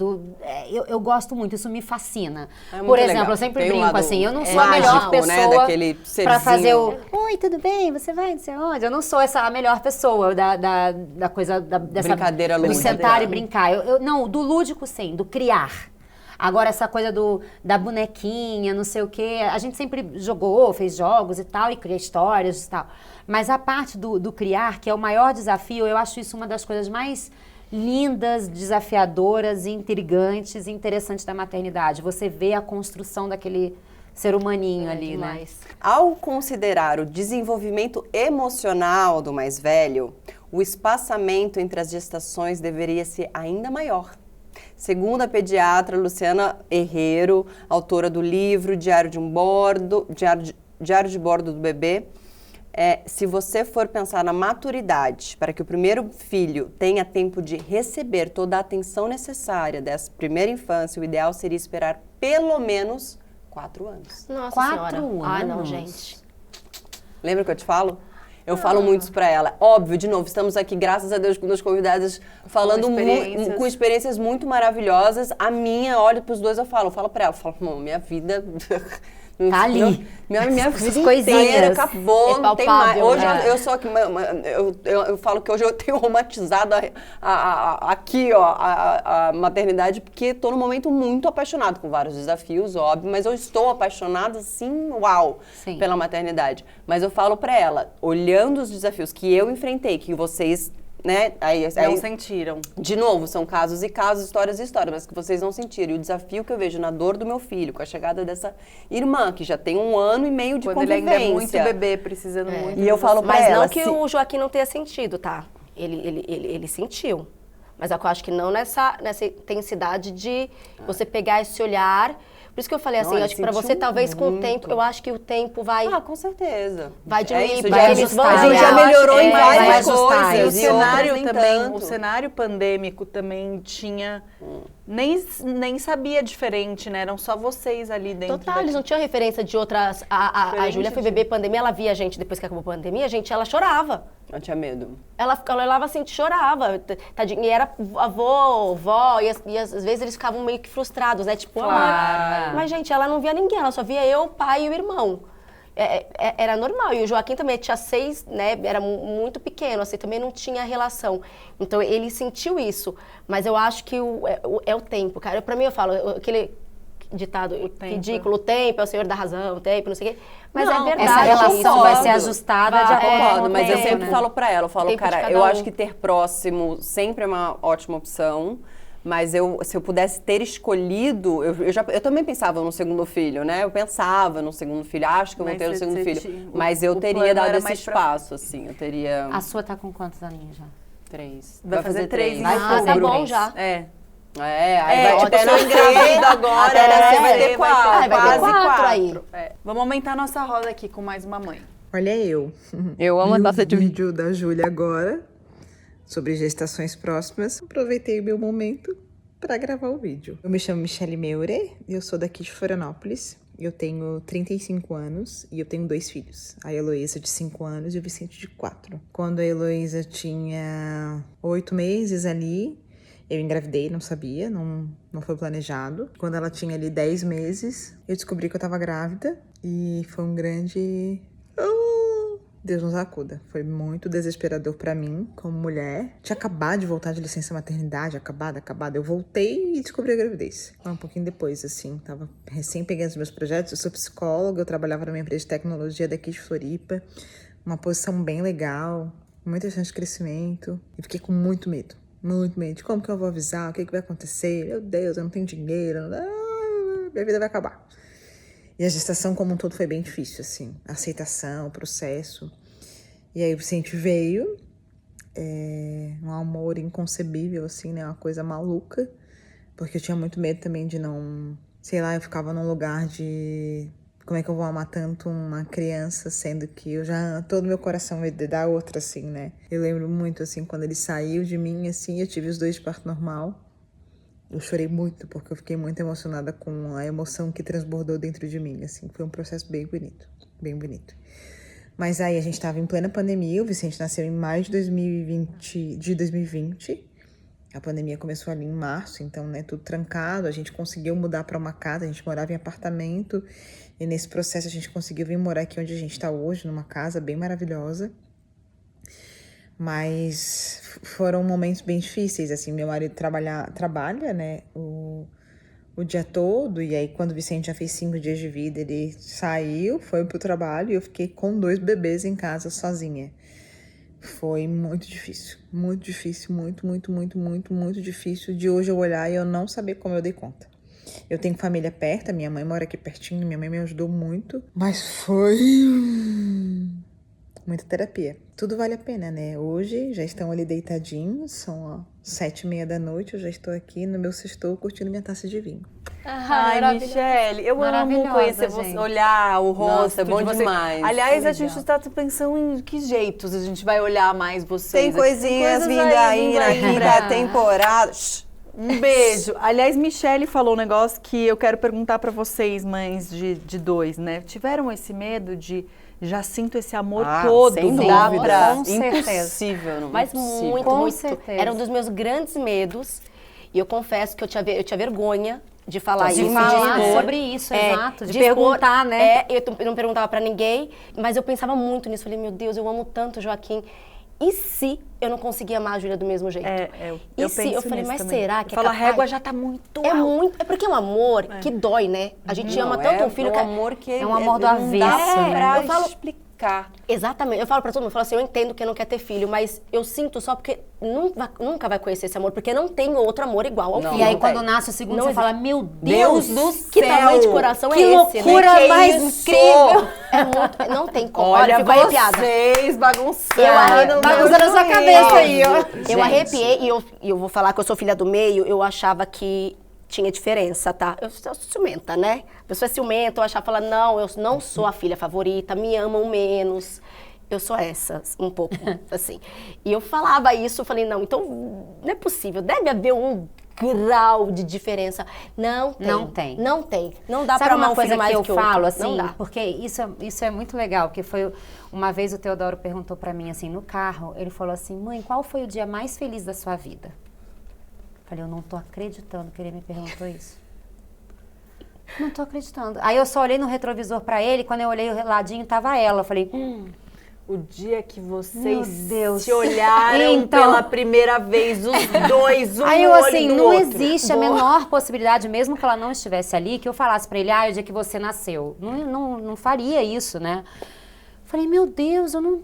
eu gosto muito, isso me fascina. É muito Por exemplo, legal. eu sempre Tem um brinco lado assim, eu não sou a mágico, melhor né, pessoa daquele pra serzinho. fazer oi, tudo bem, você vai, não sei onde, eu não sou a melhor pessoa da coisa, dessa... Brincadeira do lúdica. sentar e brincar, não, do lúdico sim, do criar. Agora, essa coisa da bonequinha, não sei o quê, a gente sempre jogou, fez jogos e tal, e cria histórias e tal. Mas a parte do criar, que é o maior desafio, eu acho isso uma das coisas mais lindas, desafiadoras, intrigantes e interessantes da maternidade. Você vê a construção daquele ser humaninho ali, né? Ao considerar o desenvolvimento emocional do mais velho, o espaçamento entre as gestações deveria ser ainda maior. Segundo a pediatra Luciana Herrero, autora do livro Diário de Bordo do Bebê, se você for pensar na maturidade para que o primeiro filho tenha tempo de receber toda a atenção necessária dessa primeira infância, o ideal seria esperar pelo menos 4 anos. Nossa 4 senhora. anos? Ai, não, gente. Lembra que eu te falo? Eu falo muito isso pra ela. Óbvio, de novo, estamos aqui, graças a Deus, com os convidados falando com experiências muito maravilhosas. A minha, olho pros dois, eu falo pra ela, minha vida... Tá ali. Minha vida coisinhas. inteira acabou, É não tem mais. palpável, Hoje né? eu sou aqui, eu falo que hoje eu tenho romantizado aqui, ó, a maternidade, porque tô num momento muito apaixonado, com vários desafios, óbvio, mas eu estou apaixonada, assim, uau, Sim. pela maternidade. Mas eu falo pra ela, olhando os desafios que eu enfrentei, que vocês, né, Não sentiram. de novo, são casos e casos, histórias e histórias, mas que vocês não sentiram. E o desafio que eu vejo na dor do meu filho, com a chegada dessa irmã, que já tem 1 ano e meio de Quando convivência. ele ainda é muito bebê, precisando muito. E eu falo pra Mas ela... não que o Joaquim não tenha sentido, tá? Ele sentiu. Mas eu acho que não nessa intensidade de você pegar esse olhar. Por isso que eu falei assim, Não, ele acho que pra você, sentiu talvez com o muito. tempo, eu acho que o tempo vai... Ah, com certeza. Vai diminuir, isso, porque já, eles vão a gente já olhar, melhorou em vai várias ajustar. E o coisas. e cenário outras nem também, tanto. o cenário pandêmico também tinha... Nem sabia diferente, né? Eram só vocês ali dentro. Total, eles não tinham referência de outras... A Diferente Júlia foi de- bebê pandemia, ela via a gente, depois que acabou a pandemia, ela chorava. Eu tinha medo. Ela olhava assim, chorava, tadinha. E era avô, vó, e às vezes eles ficavam meio que frustrados, né? Tipo, mas gente, ela não via ninguém, ela só via eu, o pai e o irmão. Era normal. E o Joaquim também tinha 6, né? Era muito pequeno, assim, também não tinha relação. Então ele sentiu isso. Mas eu acho que é o tempo, cara. Pra mim, eu falo, aquele ditado ridículo, o tempo é o senhor da razão, o tempo, não sei o quê. Mas Não, é verdade. Essa relação isso. vai ser ajustada de acordo com Concordo, o mas eu tempo, sempre né? falo pra ela, eu falo, Tempo de cara, cada eu um. acho que ter próximo sempre é uma ótima opção, mas se eu pudesse ter escolhido, eu também pensava no segundo filho, né? Eu pensava no segundo filho, acho que eu vou ter o segundo filho, mas eu teria dado esse espaço, assim, eu teria... A sua tá com quantos aninhos já? 3. Vai fazer 3 em Ah, tá bom já. Aí vai ó, ter tô engravida agora, até nascer vai ter vai 4. vai ter quase 4 4 aí. Vamos aumentar nossa roda aqui com mais uma mãe. Olha eu. Eu amo a Vi taça o de vídeo da Júlia agora, sobre gestações próximas. Aproveitei o meu momento para gravar o vídeo. Eu me chamo Michele Meure, eu sou daqui de Florianópolis. Eu tenho 35 anos e eu tenho 2 filhos. A Heloísa de 5 anos e o Vicente de 4. Quando a Heloísa tinha 8 meses ali, eu engravidei, não sabia, não foi planejado. Quando ela tinha ali 10 meses, eu descobri que eu tava grávida e foi um grande... Deus nos acuda. Foi muito desesperador pra mim, como mulher. Tinha acabado de voltar de licença maternidade, acabada. Eu voltei e descobri a gravidez. Um pouquinho depois, assim, tava recém pegando os meus projetos. Eu sou psicóloga, eu trabalhava numa empresa de tecnologia daqui de Floripa. Uma posição bem legal, muita chance de crescimento. E fiquei com muito medo. Muito medo. De como que eu vou avisar? O que vai acontecer? Meu Deus, eu não tenho dinheiro. Minha vida vai acabar. E a gestação como um todo foi bem difícil, assim. A aceitação, o processo. E aí o Vicente veio. Um amor inconcebível, assim, né? Uma coisa maluca. Porque eu tinha muito medo também de não... Sei lá, eu ficava num lugar de... Como é que eu vou amar tanto uma criança, sendo que eu já... Todo meu coração vai dar outra, assim, né? Eu lembro muito, assim, quando ele saiu de mim, assim, eu tive os 2 de parto normal. Eu chorei muito, porque eu fiquei muito emocionada com a emoção que transbordou dentro de mim, assim. Foi um processo bem bonito, bem bonito. Mas aí a gente estava em plena pandemia, o Vicente nasceu em maio de 2020. A pandemia começou ali em março, então, né, tudo trancado. A gente conseguiu mudar para uma casa, a gente morava em apartamento. E nesse processo a gente conseguiu vir morar aqui onde a gente está hoje, numa casa bem maravilhosa. Mas foram momentos bem difíceis, assim, meu marido trabalha, né, o dia todo, e aí quando o Vicente já fez 5 dias de vida, ele saiu, foi pro trabalho, e eu fiquei com 2 bebês em casa sozinha. Foi muito difícil, muito difícil de hoje eu olhar e eu não saber como eu dei conta. Eu tenho família perto, a minha mãe mora aqui pertinho, minha mãe me ajudou muito, mas foi... muita terapia. Tudo vale a pena, né? Hoje já estão ali deitadinhos, são 7h30 da noite, eu já estou aqui no meu sextou curtindo minha taça de vinho. Ai, Michele, eu amo Maravilhosa, conhecer você, gente. olhar o rosto. Nossa, é bom de você. demais. Aliás, Que a gente está pensando em que jeitos a gente vai olhar mais vocês. Tem coisinhas vindo aí na quinta temporada. Um beijo. Aliás, Michele falou um negócio que eu quero perguntar pra vocês, mães de 2, né? Tiveram esse medo de... Já sinto esse amor todo. Sem dá dúvida. pra... Com certeza. Impossível, não Mas impossível. muito, Com muito. certeza. Era um dos meus grandes medos. E eu confesso que eu tinha vergonha de falar De isso. falar expor. sobre isso, exato. De expor. perguntar, né? Eu não perguntava pra ninguém, mas eu pensava muito nisso. Falei, meu Deus, eu amo tanto o Joaquim. E se eu não conseguia amar a Júlia do mesmo jeito? Eu se penso eu falei, nisso mas também. será que Fala, a capaz? régua já tá muito É alta. muito. É porque é um amor que dói, né? A gente ama tanto um filho um que. amor que É um amor do não avesso, dá né? pra Eu falo- explicar. Exatamente. Eu falo pra todo mundo, eu falo assim, eu entendo quem não quer ter filho, mas eu sinto só porque nunca vai conhecer esse amor, porque não tem outro amor igual ao Não, filho. E aí, não quando tem. nasce o segundo, Não você existe. fala, meu Deus, Deus do Que céu! tamanho de coração que é esse, loucura né? Que mais isso? incrível! É muito, não tem como. Olha, eu fico arrepiada. vocês bagunçando. Bagunçando a sua cabeça aí, ó. Eu arrepiei e eu vou falar que eu sou filha do meio, eu achava que tinha diferença, tá? Eu sou ciumenta, né? A pessoa é ciumenta, eu achava, não, eu não sou a filha favorita, me amam menos. Eu sou essa, um pouco, assim. E eu falava isso, eu falei, não, então não é possível, deve haver um grau de diferença. Não tem. Não tem. Não tem. Não dá Sabe pra amar uma um coisa filho mais que eu que outro. falo, Não assim, dá. porque isso é muito legal, porque foi uma vez o Teodoro perguntou pra mim, assim, no carro, ele falou assim, mãe, qual foi o dia mais feliz da sua vida? Eu falei, eu não tô acreditando que ele me perguntou isso. Não tô acreditando. Aí eu só olhei no retrovisor pra ele, quando eu olhei o ladinho, tava ela. Eu falei, O dia que Meu vocês Deus. se olharam Então. pela primeira vez, os dois, um Aí eu no olho assim, do não outro. existe a menor possibilidade, mesmo que ela não estivesse ali, que eu falasse pra ele, o dia que você nasceu. Não faria isso, né? Falei, meu Deus, eu não...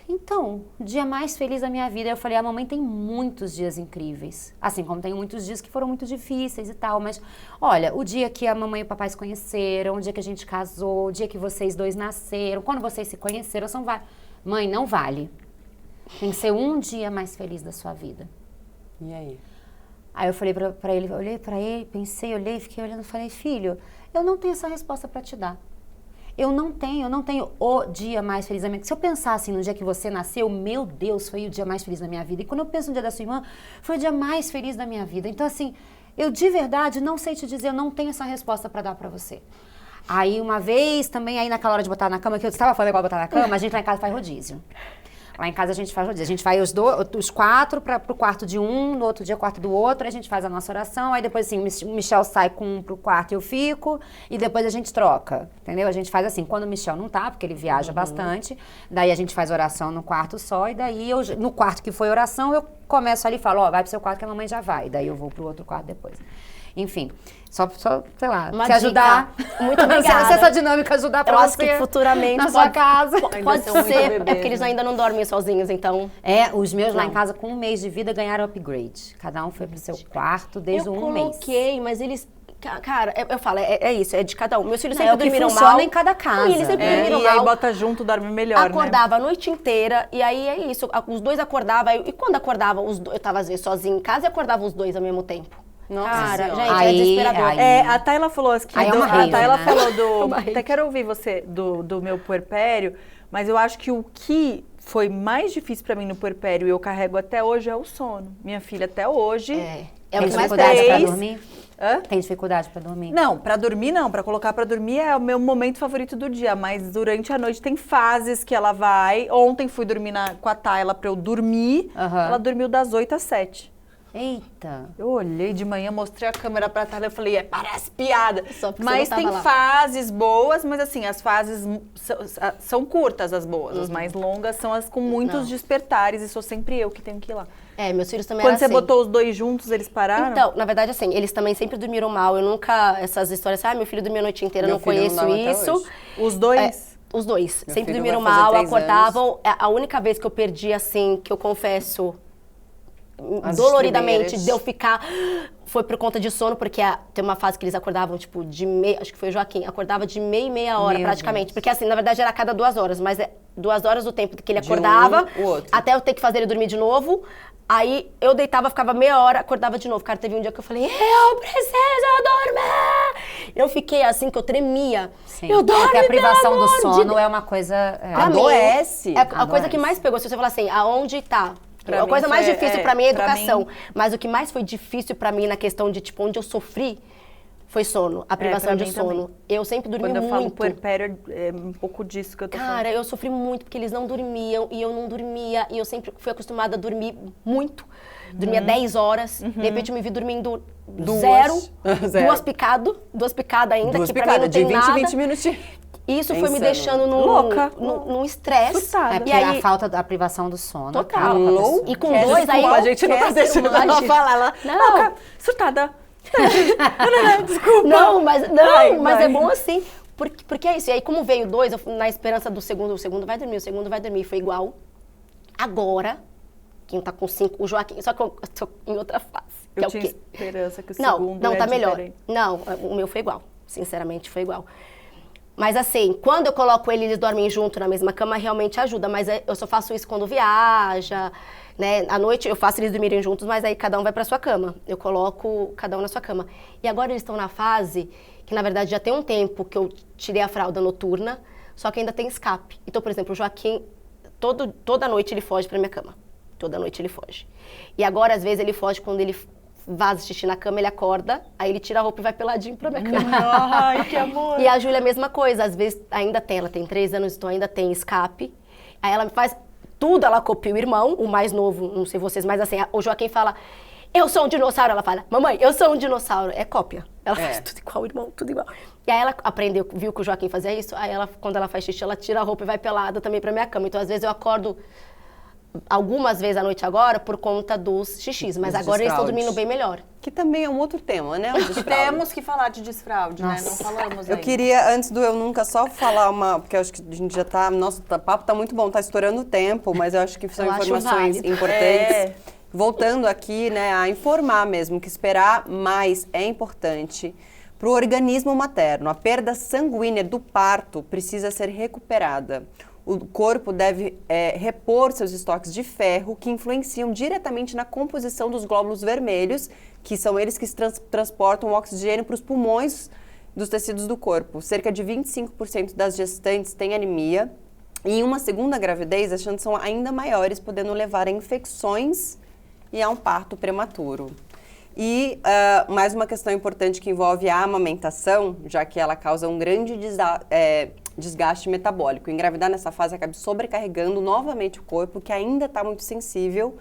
Então, o dia mais feliz da minha vida. Eu falei, a mamãe tem muitos dias incríveis. Assim como tem muitos dias que foram muito difíceis e tal. Mas, olha, o dia que a mamãe e o papai se conheceram, o dia que a gente casou, o dia que vocês dois nasceram, quando vocês se conheceram, são vários. Mãe, não vale. Tem que ser um dia mais feliz da sua vida. E aí? Aí eu falei pra ele, olhei pra ele, pensei, olhei, fiquei olhando, falei, filho, eu não tenho essa resposta pra te dar. Eu não tenho o dia mais feliz da minha vida. Se eu pensar assim no dia que você nasceu, meu Deus, foi o dia mais feliz da minha vida. E quando eu penso no dia da sua irmã, foi o dia mais feliz da minha vida. Então assim, eu de verdade não sei te dizer, eu não tenho essa resposta pra dar pra você. Aí uma vez também, aí naquela hora de botar na cama, que eu estava falando igual botar na cama, a gente lá em casa faz rodízio. Lá em casa a gente faz rodízio. A gente vai os quatro pro quarto de um, no outro dia quarto do outro, a gente faz a nossa oração, aí depois assim, o Michel sai com um pro quarto e eu fico, e depois a gente troca, entendeu? A gente faz assim, quando o Michel não tá, porque ele viaja bastante, daí a gente faz oração no quarto só, e daí no quarto que foi oração, eu começo ali e falo, vai pro seu quarto que a mamãe já vai, daí eu vou pro outro quarto depois. Enfim, só sei lá, Uma se ajudar. dica. Muito obrigada. Se essa dinâmica ajudar pra Eu você acho que futuramente na sua casa. Pode são muito ser, bebês, é porque eles ainda não dormem sozinhos, então... Os meus lá em casa com 1 mês de vida ganharam upgrade. Cada um foi pro seu quarto desde eu um mês. coloquei, mas eles... Cara, eu falo, é isso, é de cada um. Meus filhos Não, sempre é o que dormiram funciona mal. em cada casa. Não, e eles sempre dormiram E aí mal. bota junto, dorme melhor, Acordava a noite inteira, e aí é isso. Os dois acordavam, e quando acordava, eu tava às vezes sozinha em casa e acordava os dois ao mesmo tempo. Nossa Cara, Senhora. gente, é Aí- desesperador. aí- É, a Tayla falou aqui, Aí é uma a rede, Tayla né? falou do... Uma rede. Até quero ouvir você, do meu puerpério, mas eu acho que o que foi mais difícil pra mim no puerpério e eu carrego até hoje é o sono. Minha filha até hoje... É o Tem que mais dificuldade pra fez. dormir? Hã? Tem dificuldade pra dormir? Não, pra dormir não, pra colocar pra dormir é o meu momento favorito do dia, mas durante a noite tem fases que ela vai. Ontem fui dormir com a Tayla pra eu dormir, Aham. ela dormiu das 8 às 7. Eita. Eu olhei de manhã, mostrei a câmera pra Tayla e falei, parece piada. Só porque Mas você não tem tava lá. fases boas, mas assim, as fases são curtas as boas, as mais longas são as com muitos Não. despertares e sou sempre eu que tenho que ir lá. Meus filhos também Quando eram você assim. botou os dois juntos, eles pararam? Então, na verdade, assim, eles também sempre dormiram mal. Eu nunca, essas histórias, meu filho dormiu a noite inteira, eu Meu não filho não conheço dorme até isso. hoje. Os dois? Os dois, Meu sempre filho dormiram vai fazer mal, 3 acordavam. A única vez que eu perdi, assim, que eu confesso, As doloridamente, estribeiras. de eu ficar, foi por conta de sono, porque tem uma fase que eles acordavam, tipo, acho que foi o Joaquim, acordava de meia hora, Meu praticamente. Porque, assim, na verdade, era a cada 2 horas, mas 2 horas do tempo que ele De acordava, um, o outro. até eu ter que fazer ele dormir de novo. Aí eu deitava, ficava meia hora, acordava de novo. Cara, teve um dia que eu falei, eu preciso dormir! Eu fiquei assim, que eu tremia. Sim. Eu dormi, Porque a privação pelo do amor de sono Deus. é uma coisa... Pra mim, Adoece. É a coisa Adoece. que mais pegou, se você falar assim, aonde tá? Pra A mim coisa mais foi- difícil pra mim é a pra educação. mim- Mas o que mais foi difícil pra mim na questão de, tipo, onde eu sofri, foi sono. A privação pra de mim sono. também. Eu sempre dormi Quando eu falo muito. puerpério, é um pouco disso que eu tô falando. Cara, eu sofri muito porque eles não dormiam e eu não dormia. E eu sempre fui acostumada a dormir muito. Dormia 10 horas. De repente eu me vi dormindo zero. Zero. Duas picadas ainda, Duas que pra mim não picadas, de tem 20 nada. 20 minutinhos. Isso É foi me insano. deixando Louca. num estresse. Surtada. É E porque aí, a falta da privação do sono Total. acaba com a pessoa. E com dois aí... A gente não tá qualquer ser deixando ela humano- falar. Ela, Não. louca, surtada. Desculpa. Não, mas Vai, mas vai. é bom assim. Porque é isso. E aí, como veio 2, eu fui na esperança do segundo, o segundo vai dormir, o segundo vai dormir. Foi igual. Agora, quem tá com 5, o Joaquim, só que eu tô em outra fase. Que Eu é o tinha quê? esperança que o Não, segundo não, é tá melhor. diferente. Não, o meu foi igual. Sinceramente, foi igual. Mas assim, quando eu coloco eles dormem junto na mesma cama, realmente ajuda. Mas eu só faço isso quando viaja, né? À noite eu faço eles dormirem juntos, mas aí cada um vai pra sua cama. Eu coloco cada um na sua cama. E agora eles estão na fase que, na verdade, já tem um tempo que eu tirei a fralda noturna, só que ainda tem escape. Então, por exemplo, o Joaquim, toda noite ele foge pra minha cama. Toda noite ele foge. E agora, às vezes, ele foge quando ele vaza xixi na cama, ele acorda, aí ele tira a roupa e vai peladinho pra minha cama. Ai, que amor. E a Júlia é a mesma coisa, às vezes ainda tem, ela tem 3 anos, então ainda tem escape. Aí ela faz tudo, ela copia o irmão, o mais novo, não sei vocês, mas assim, o Joaquim fala, eu sou um dinossauro, ela fala, mamãe, eu sou um dinossauro. É cópia. Ela faz tudo igual, irmão, tudo igual. E aí ela aprendeu, viu que o Joaquim fazia isso, aí ela, quando ela faz xixi, ela tira a roupa e vai pelada também pra minha cama. Então, às vezes, eu acordo algumas vezes à noite agora por conta dos xixis, mas agora eles estão dormindo bem melhor. Que também é um outro tema, né? O desfraude. Temos que falar de desfraude, né? Não falamos Eu ainda. queria, antes do Eu Nunca, só falar porque eu acho que a gente já tá... Nossa, o papo tá muito bom, tá estourando o tempo, mas eu acho que são Eu acho informações válido. importantes. Voltando aqui, né, a informar mesmo que esperar mais é importante para o organismo materno. A perda sanguínea do parto precisa ser recuperada. O corpo deve repor seus estoques de ferro, que influenciam diretamente na composição dos glóbulos vermelhos, que são eles que transportam o oxigênio para os pulmões dos tecidos do corpo. Cerca de 25% das gestantes têm anemia. E em uma segunda gravidez, as chances são ainda maiores, podendo levar a infecções e a um parto prematuro. E mais uma questão importante que envolve a amamentação, já que ela causa um grande desgaste metabólico. Engravidar nessa fase acaba sobrecarregando novamente o corpo, que ainda está muito sensível.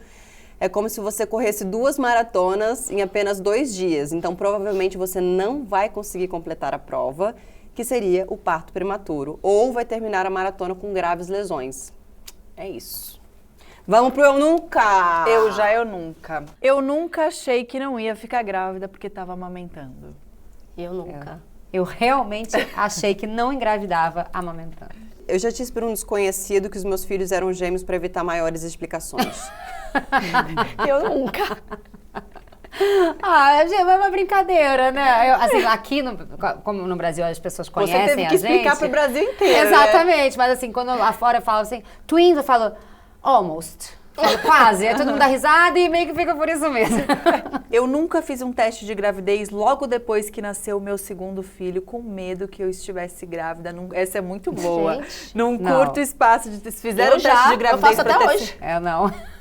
É como se você corresse 2 maratonas em apenas 2 dias. Então, provavelmente, você não vai conseguir completar a prova, que seria o parto prematuro. Ou vai terminar a maratona com graves lesões. É isso. Vamos pro Eu Nunca! Eu nunca. Eu nunca achei que não ia ficar grávida porque tava amamentando. Eu nunca. Eu realmente achei que não engravidava amamentando. Eu já disse para um desconhecido que os meus filhos eram gêmeos para evitar maiores explicações. Eu nunca. É uma brincadeira, né? Assim, aqui, como no Brasil as pessoas conhecem a gente... Você teve que explicar pro Brasil inteiro, Exatamente, mas assim, quando lá fora eu falo assim, twins, eu falo, almost. Falo, quase. Aí todo mundo dá risada e meio que fica por isso mesmo. Eu nunca fiz um teste de gravidez logo depois que nasceu o meu segundo filho, com medo que eu estivesse grávida. Essa é muito boa. Gente, Num não. curto espaço de... Fizeram Eu um teste já, de eu gravidez faço pra até ter- hoje. Não.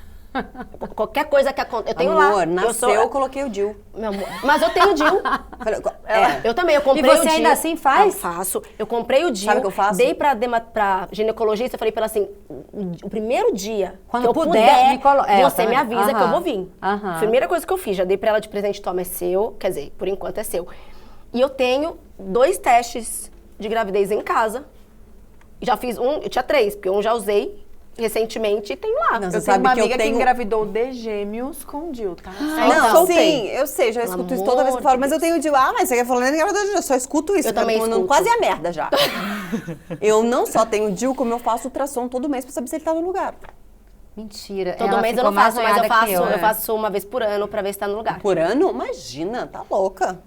Qualquer coisa que aconteça. Eu tenho Amor, lá. nasceu, eu coloquei o DIU. Meu amor, mas eu tenho o DIU. Eu também, eu comprei E você o DIU. ainda assim faz? Eu faço. Eu comprei o DIU. Sabe o que eu faço? Dei pra ginecologista, eu falei pra ela assim, o primeiro dia Quando que eu puder, me você também. me avisa que eu vou vir. Aham. Primeira coisa que eu fiz, já dei pra ela de presente, toma, é seu. Quer dizer, por enquanto é seu. E eu tenho 2 testes de gravidez em casa. Já fiz um, eu tinha 3, porque um já usei recentemente e tenho lá. Não, Eu Você tenho sabe uma que eu amiga que tenho- engravidou de gêmeos com DIU, tá? Não, soltei. sim, eu sei, já Pelo escuto isso toda vez que eu amor falo, de mas eu tenho DIU. Mas você quer falar, eu só escuto isso. Eu também tô mandando escuto. quase a merda já. Eu não só tenho DIU, como eu faço ultrassom todo mês pra saber se ele tá no lugar. Mentira. Todo ela mês eu ficou não faço, mais mas noiada que eu faço uma vez por ano pra ver se tá no lugar. Por ano? Imagina, tá louca.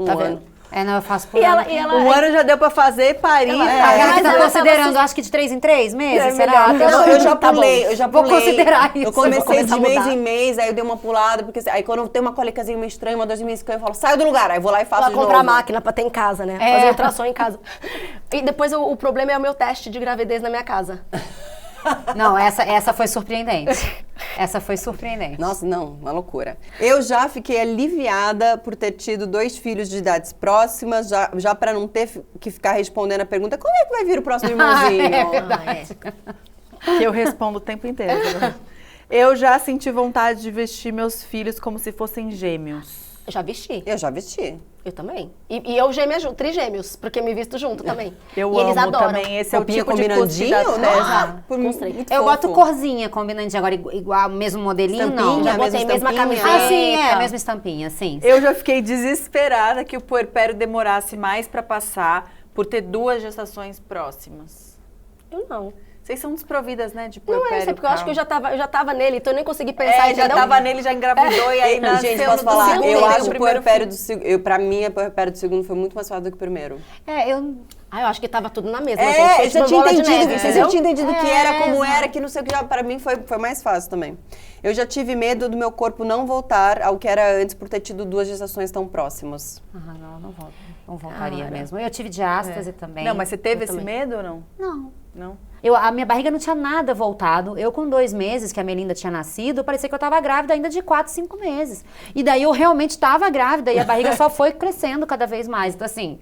Tá ano. vendo? Não, eu faço por E ano. ela Um ano já deu pra fazer, parir. Aquela que Mas tá ela considerando, tava acho que de 3 em 3 meses, É será? melhor. Até Não, hoje. eu já Tá bom. pulei, Vou considerar isso. Eu comecei Vou de começar a mês mudar. em mês, aí eu dei uma pulada, porque aí quando eu tenho uma cólicazinha meio estranha, uma dorzinha meio estranha, eu falo, saio do lugar, aí eu vou lá e faço Ela de comprar novo. máquina pra ter em casa, né? Fazer ultrassom em casa. E depois o problema é o meu teste de gravidez na minha casa. Não, essa foi surpreendente. Essa foi surpreendente. Nossa, não, uma loucura. Eu já fiquei aliviada por ter tido 2 filhos de idades próximas, já para não ter que ficar respondendo a pergunta, como é que vai vir o próximo irmãozinho? Que eu respondo o tempo inteiro. Eu já senti vontade de vestir meus filhos como se fossem gêmeos. Eu já vesti. Eu já vesti. Eu também. E eu trigêmeos, porque me visto junto também. Eu e eles amo adoram. também. Esse é o Roupinha tipo de combinandinho, custo da né? testa. Muito Eu fofo. boto corzinha combinandinha, agora igual, mesmo modelinho, não. Estampinha, Já botei mesma estampinha. camiseta. Ah, sim, é, a mesma estampinha, sim. Eu já fiquei desesperada que o puerpério demorasse mais pra passar por ter 2 gestações próximas. Eu não. Vocês são desprovidas, né, de Não puerpério? é isso, é porque eu acho que eu calma. já tava nele, então eu nem consegui pensar, já entendeu? tava nele, já engravidou e aí nasceu Gente, posso no falar? segundo, Eu veio acho o o primeiro puerpério filho. do segundo... Pra mim, o puerpério do segundo foi muito mais fácil do que o primeiro. Ah, eu acho que tava tudo na mesma, É, gente. Foi eu já tipo tinha bola de entendido, neve, vocês entendeu? já tinham entendido que era, como exato. era, que não sei o que já, pra mim foi mais fácil também. Eu já tive medo do meu corpo não voltar ao que era antes por ter tido 2 gestações tão próximas. Ah, não volto. Não voltaria mesmo. Eu tive diástase também. Não, mas você teve Eu esse também. medo ou não? Não. Não? A minha barriga não tinha nada voltado. Eu com 2 meses, que a Melinda tinha nascido, parecia que eu tava grávida ainda de 4, 5 meses. E daí eu realmente tava grávida e a barriga só foi crescendo cada vez mais. Então assim,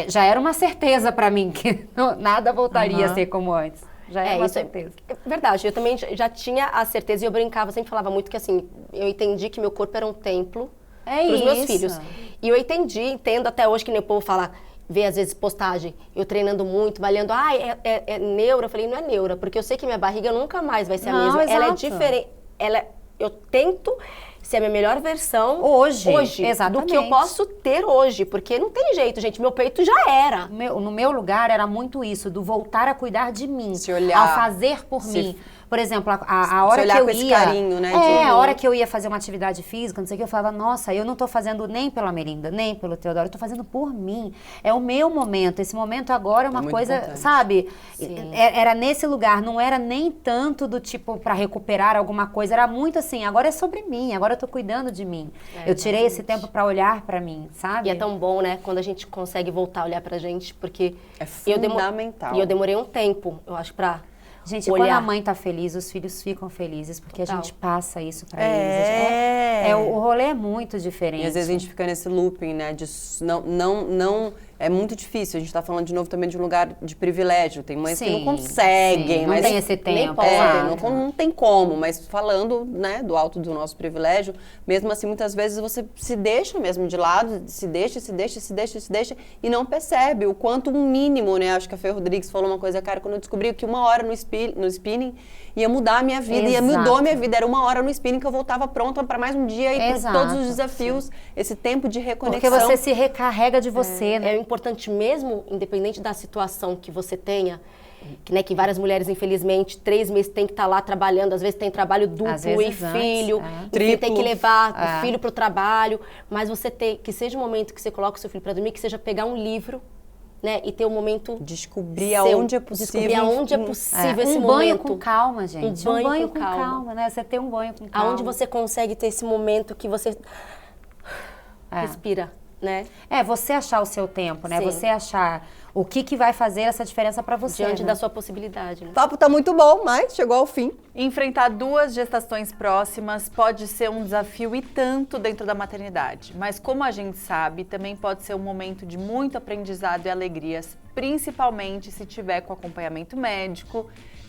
já era uma certeza pra mim que nada voltaria a ser como antes. Já era uma certeza. É verdade, eu também já tinha a certeza e eu brincava, sempre falava muito que assim, eu entendi que meu corpo era um templo pros meus filhos. E eu entendo até hoje que nem o povo fala, vê às vezes postagem, eu treinando muito, malhando, é neura. Eu falei, não é neura, porque eu sei que minha barriga nunca mais vai ser a mesma. Exato. Ela é diferente, eu tento ser a minha melhor versão hoje, exatamente, do que eu posso ter hoje, porque não tem jeito, gente, meu peito já era. No meu lugar era muito isso, do voltar a cuidar de mim, se olhar, ao fazer por mim. Por exemplo, a hora se olhar que eu com ia... esse carinho, né? A hora que eu ia fazer uma atividade física, não sei o que, eu falava, nossa, eu não tô fazendo nem pela Melinda, nem pelo Teodoro, eu tô fazendo por mim. É o meu momento, esse momento agora é uma coisa, importante. Sabe? Era nesse lugar, não era nem tanto do tipo pra recuperar alguma coisa, era muito assim, agora é sobre mim, agora eu tô cuidando de mim. Eu tirei esse tempo pra olhar pra mim, sabe? E é tão bom, né, quando a gente consegue voltar a olhar pra gente, porque... É fundamental. E eu demorei um tempo, eu acho, pra... Gente, olhar. Quando a mãe tá feliz, os filhos ficam felizes, porque a gente passa isso pra eles. O rolê é muito diferente. E às vezes a gente fica nesse looping, né? De é muito difícil. A gente tá falando de novo também de um lugar de privilégio. Tem mães que não conseguem. Não tem esse tempo. Não tem como. Mas falando, né, do alto do nosso privilégio, mesmo assim, muitas vezes você se deixa mesmo de lado, se deixa e não percebe o quanto um mínimo, né? Acho que a Fê Rodrigues falou uma coisa, cara, quando eu descobri que 1 hora no spinning ia mudar a minha vida, e mudou a minha vida. Era 1 hora no spinning que eu voltava pronta para mais um dia e por todos os desafios, esse tempo de reconexão. Porque você se recarrega de você, né? É importante mesmo, independente da situação que você tenha, que várias mulheres, infelizmente, 3 meses tem que estar lá trabalhando, às vezes tem trabalho duplo e filho, e tem que levar o filho para o trabalho, mas você tem, que seja um momento que você coloca o seu filho para dormir, que seja pegar um livro, né, e ter um momento... Descobrir aonde é possível. Descobrir aonde é possível esse momento. Um banho com calma, gente. Um banho com calma, né? Você ter um banho com calma. Aonde você consegue ter esse momento que você respira, né? Você achar o seu tempo, né? Sim. Você achar o que vai fazer essa diferença pra você. Diante da sua possibilidade, né? O papo tá muito bom, mas chegou ao fim. Enfrentar 2 gestações próximas pode ser um desafio e tanto dentro da maternidade. Mas como a gente sabe, também pode ser um momento de muito aprendizado e alegrias, principalmente se tiver com acompanhamento médico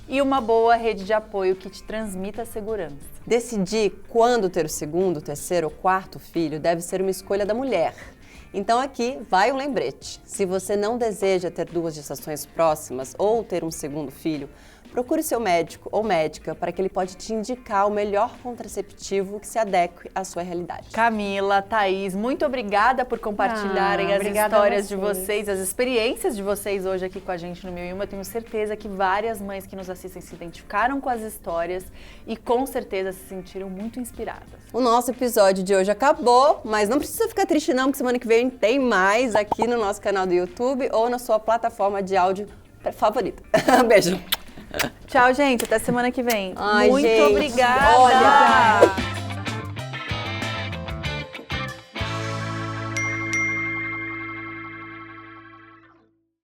e uma boa rede de apoio que te transmita segurança. Decidir quando ter o 2º, 3º ou 4º filho deve ser uma escolha da mulher. Então aqui vai um lembrete. Se você não deseja ter 2 gestações próximas ou ter um 2º filho, procure seu médico ou médica para que ele pode te indicar o melhor contraceptivo que se adeque à sua realidade. Camila, Thaís, muito obrigada por compartilharem as histórias de vocês, as experiências de vocês hoje aqui com a gente no 1001. Eu tenho certeza que várias mães que nos assistem se identificaram com as histórias e com certeza se sentiram muito inspiradas. O nosso episódio de hoje acabou, mas não precisa ficar triste não, porque semana que vem tem mais aqui no nosso canal do YouTube ou na sua plataforma de áudio favorita. Beijo! Tchau, gente. Até semana que vem. Ai, muito gente, obrigada! Olha!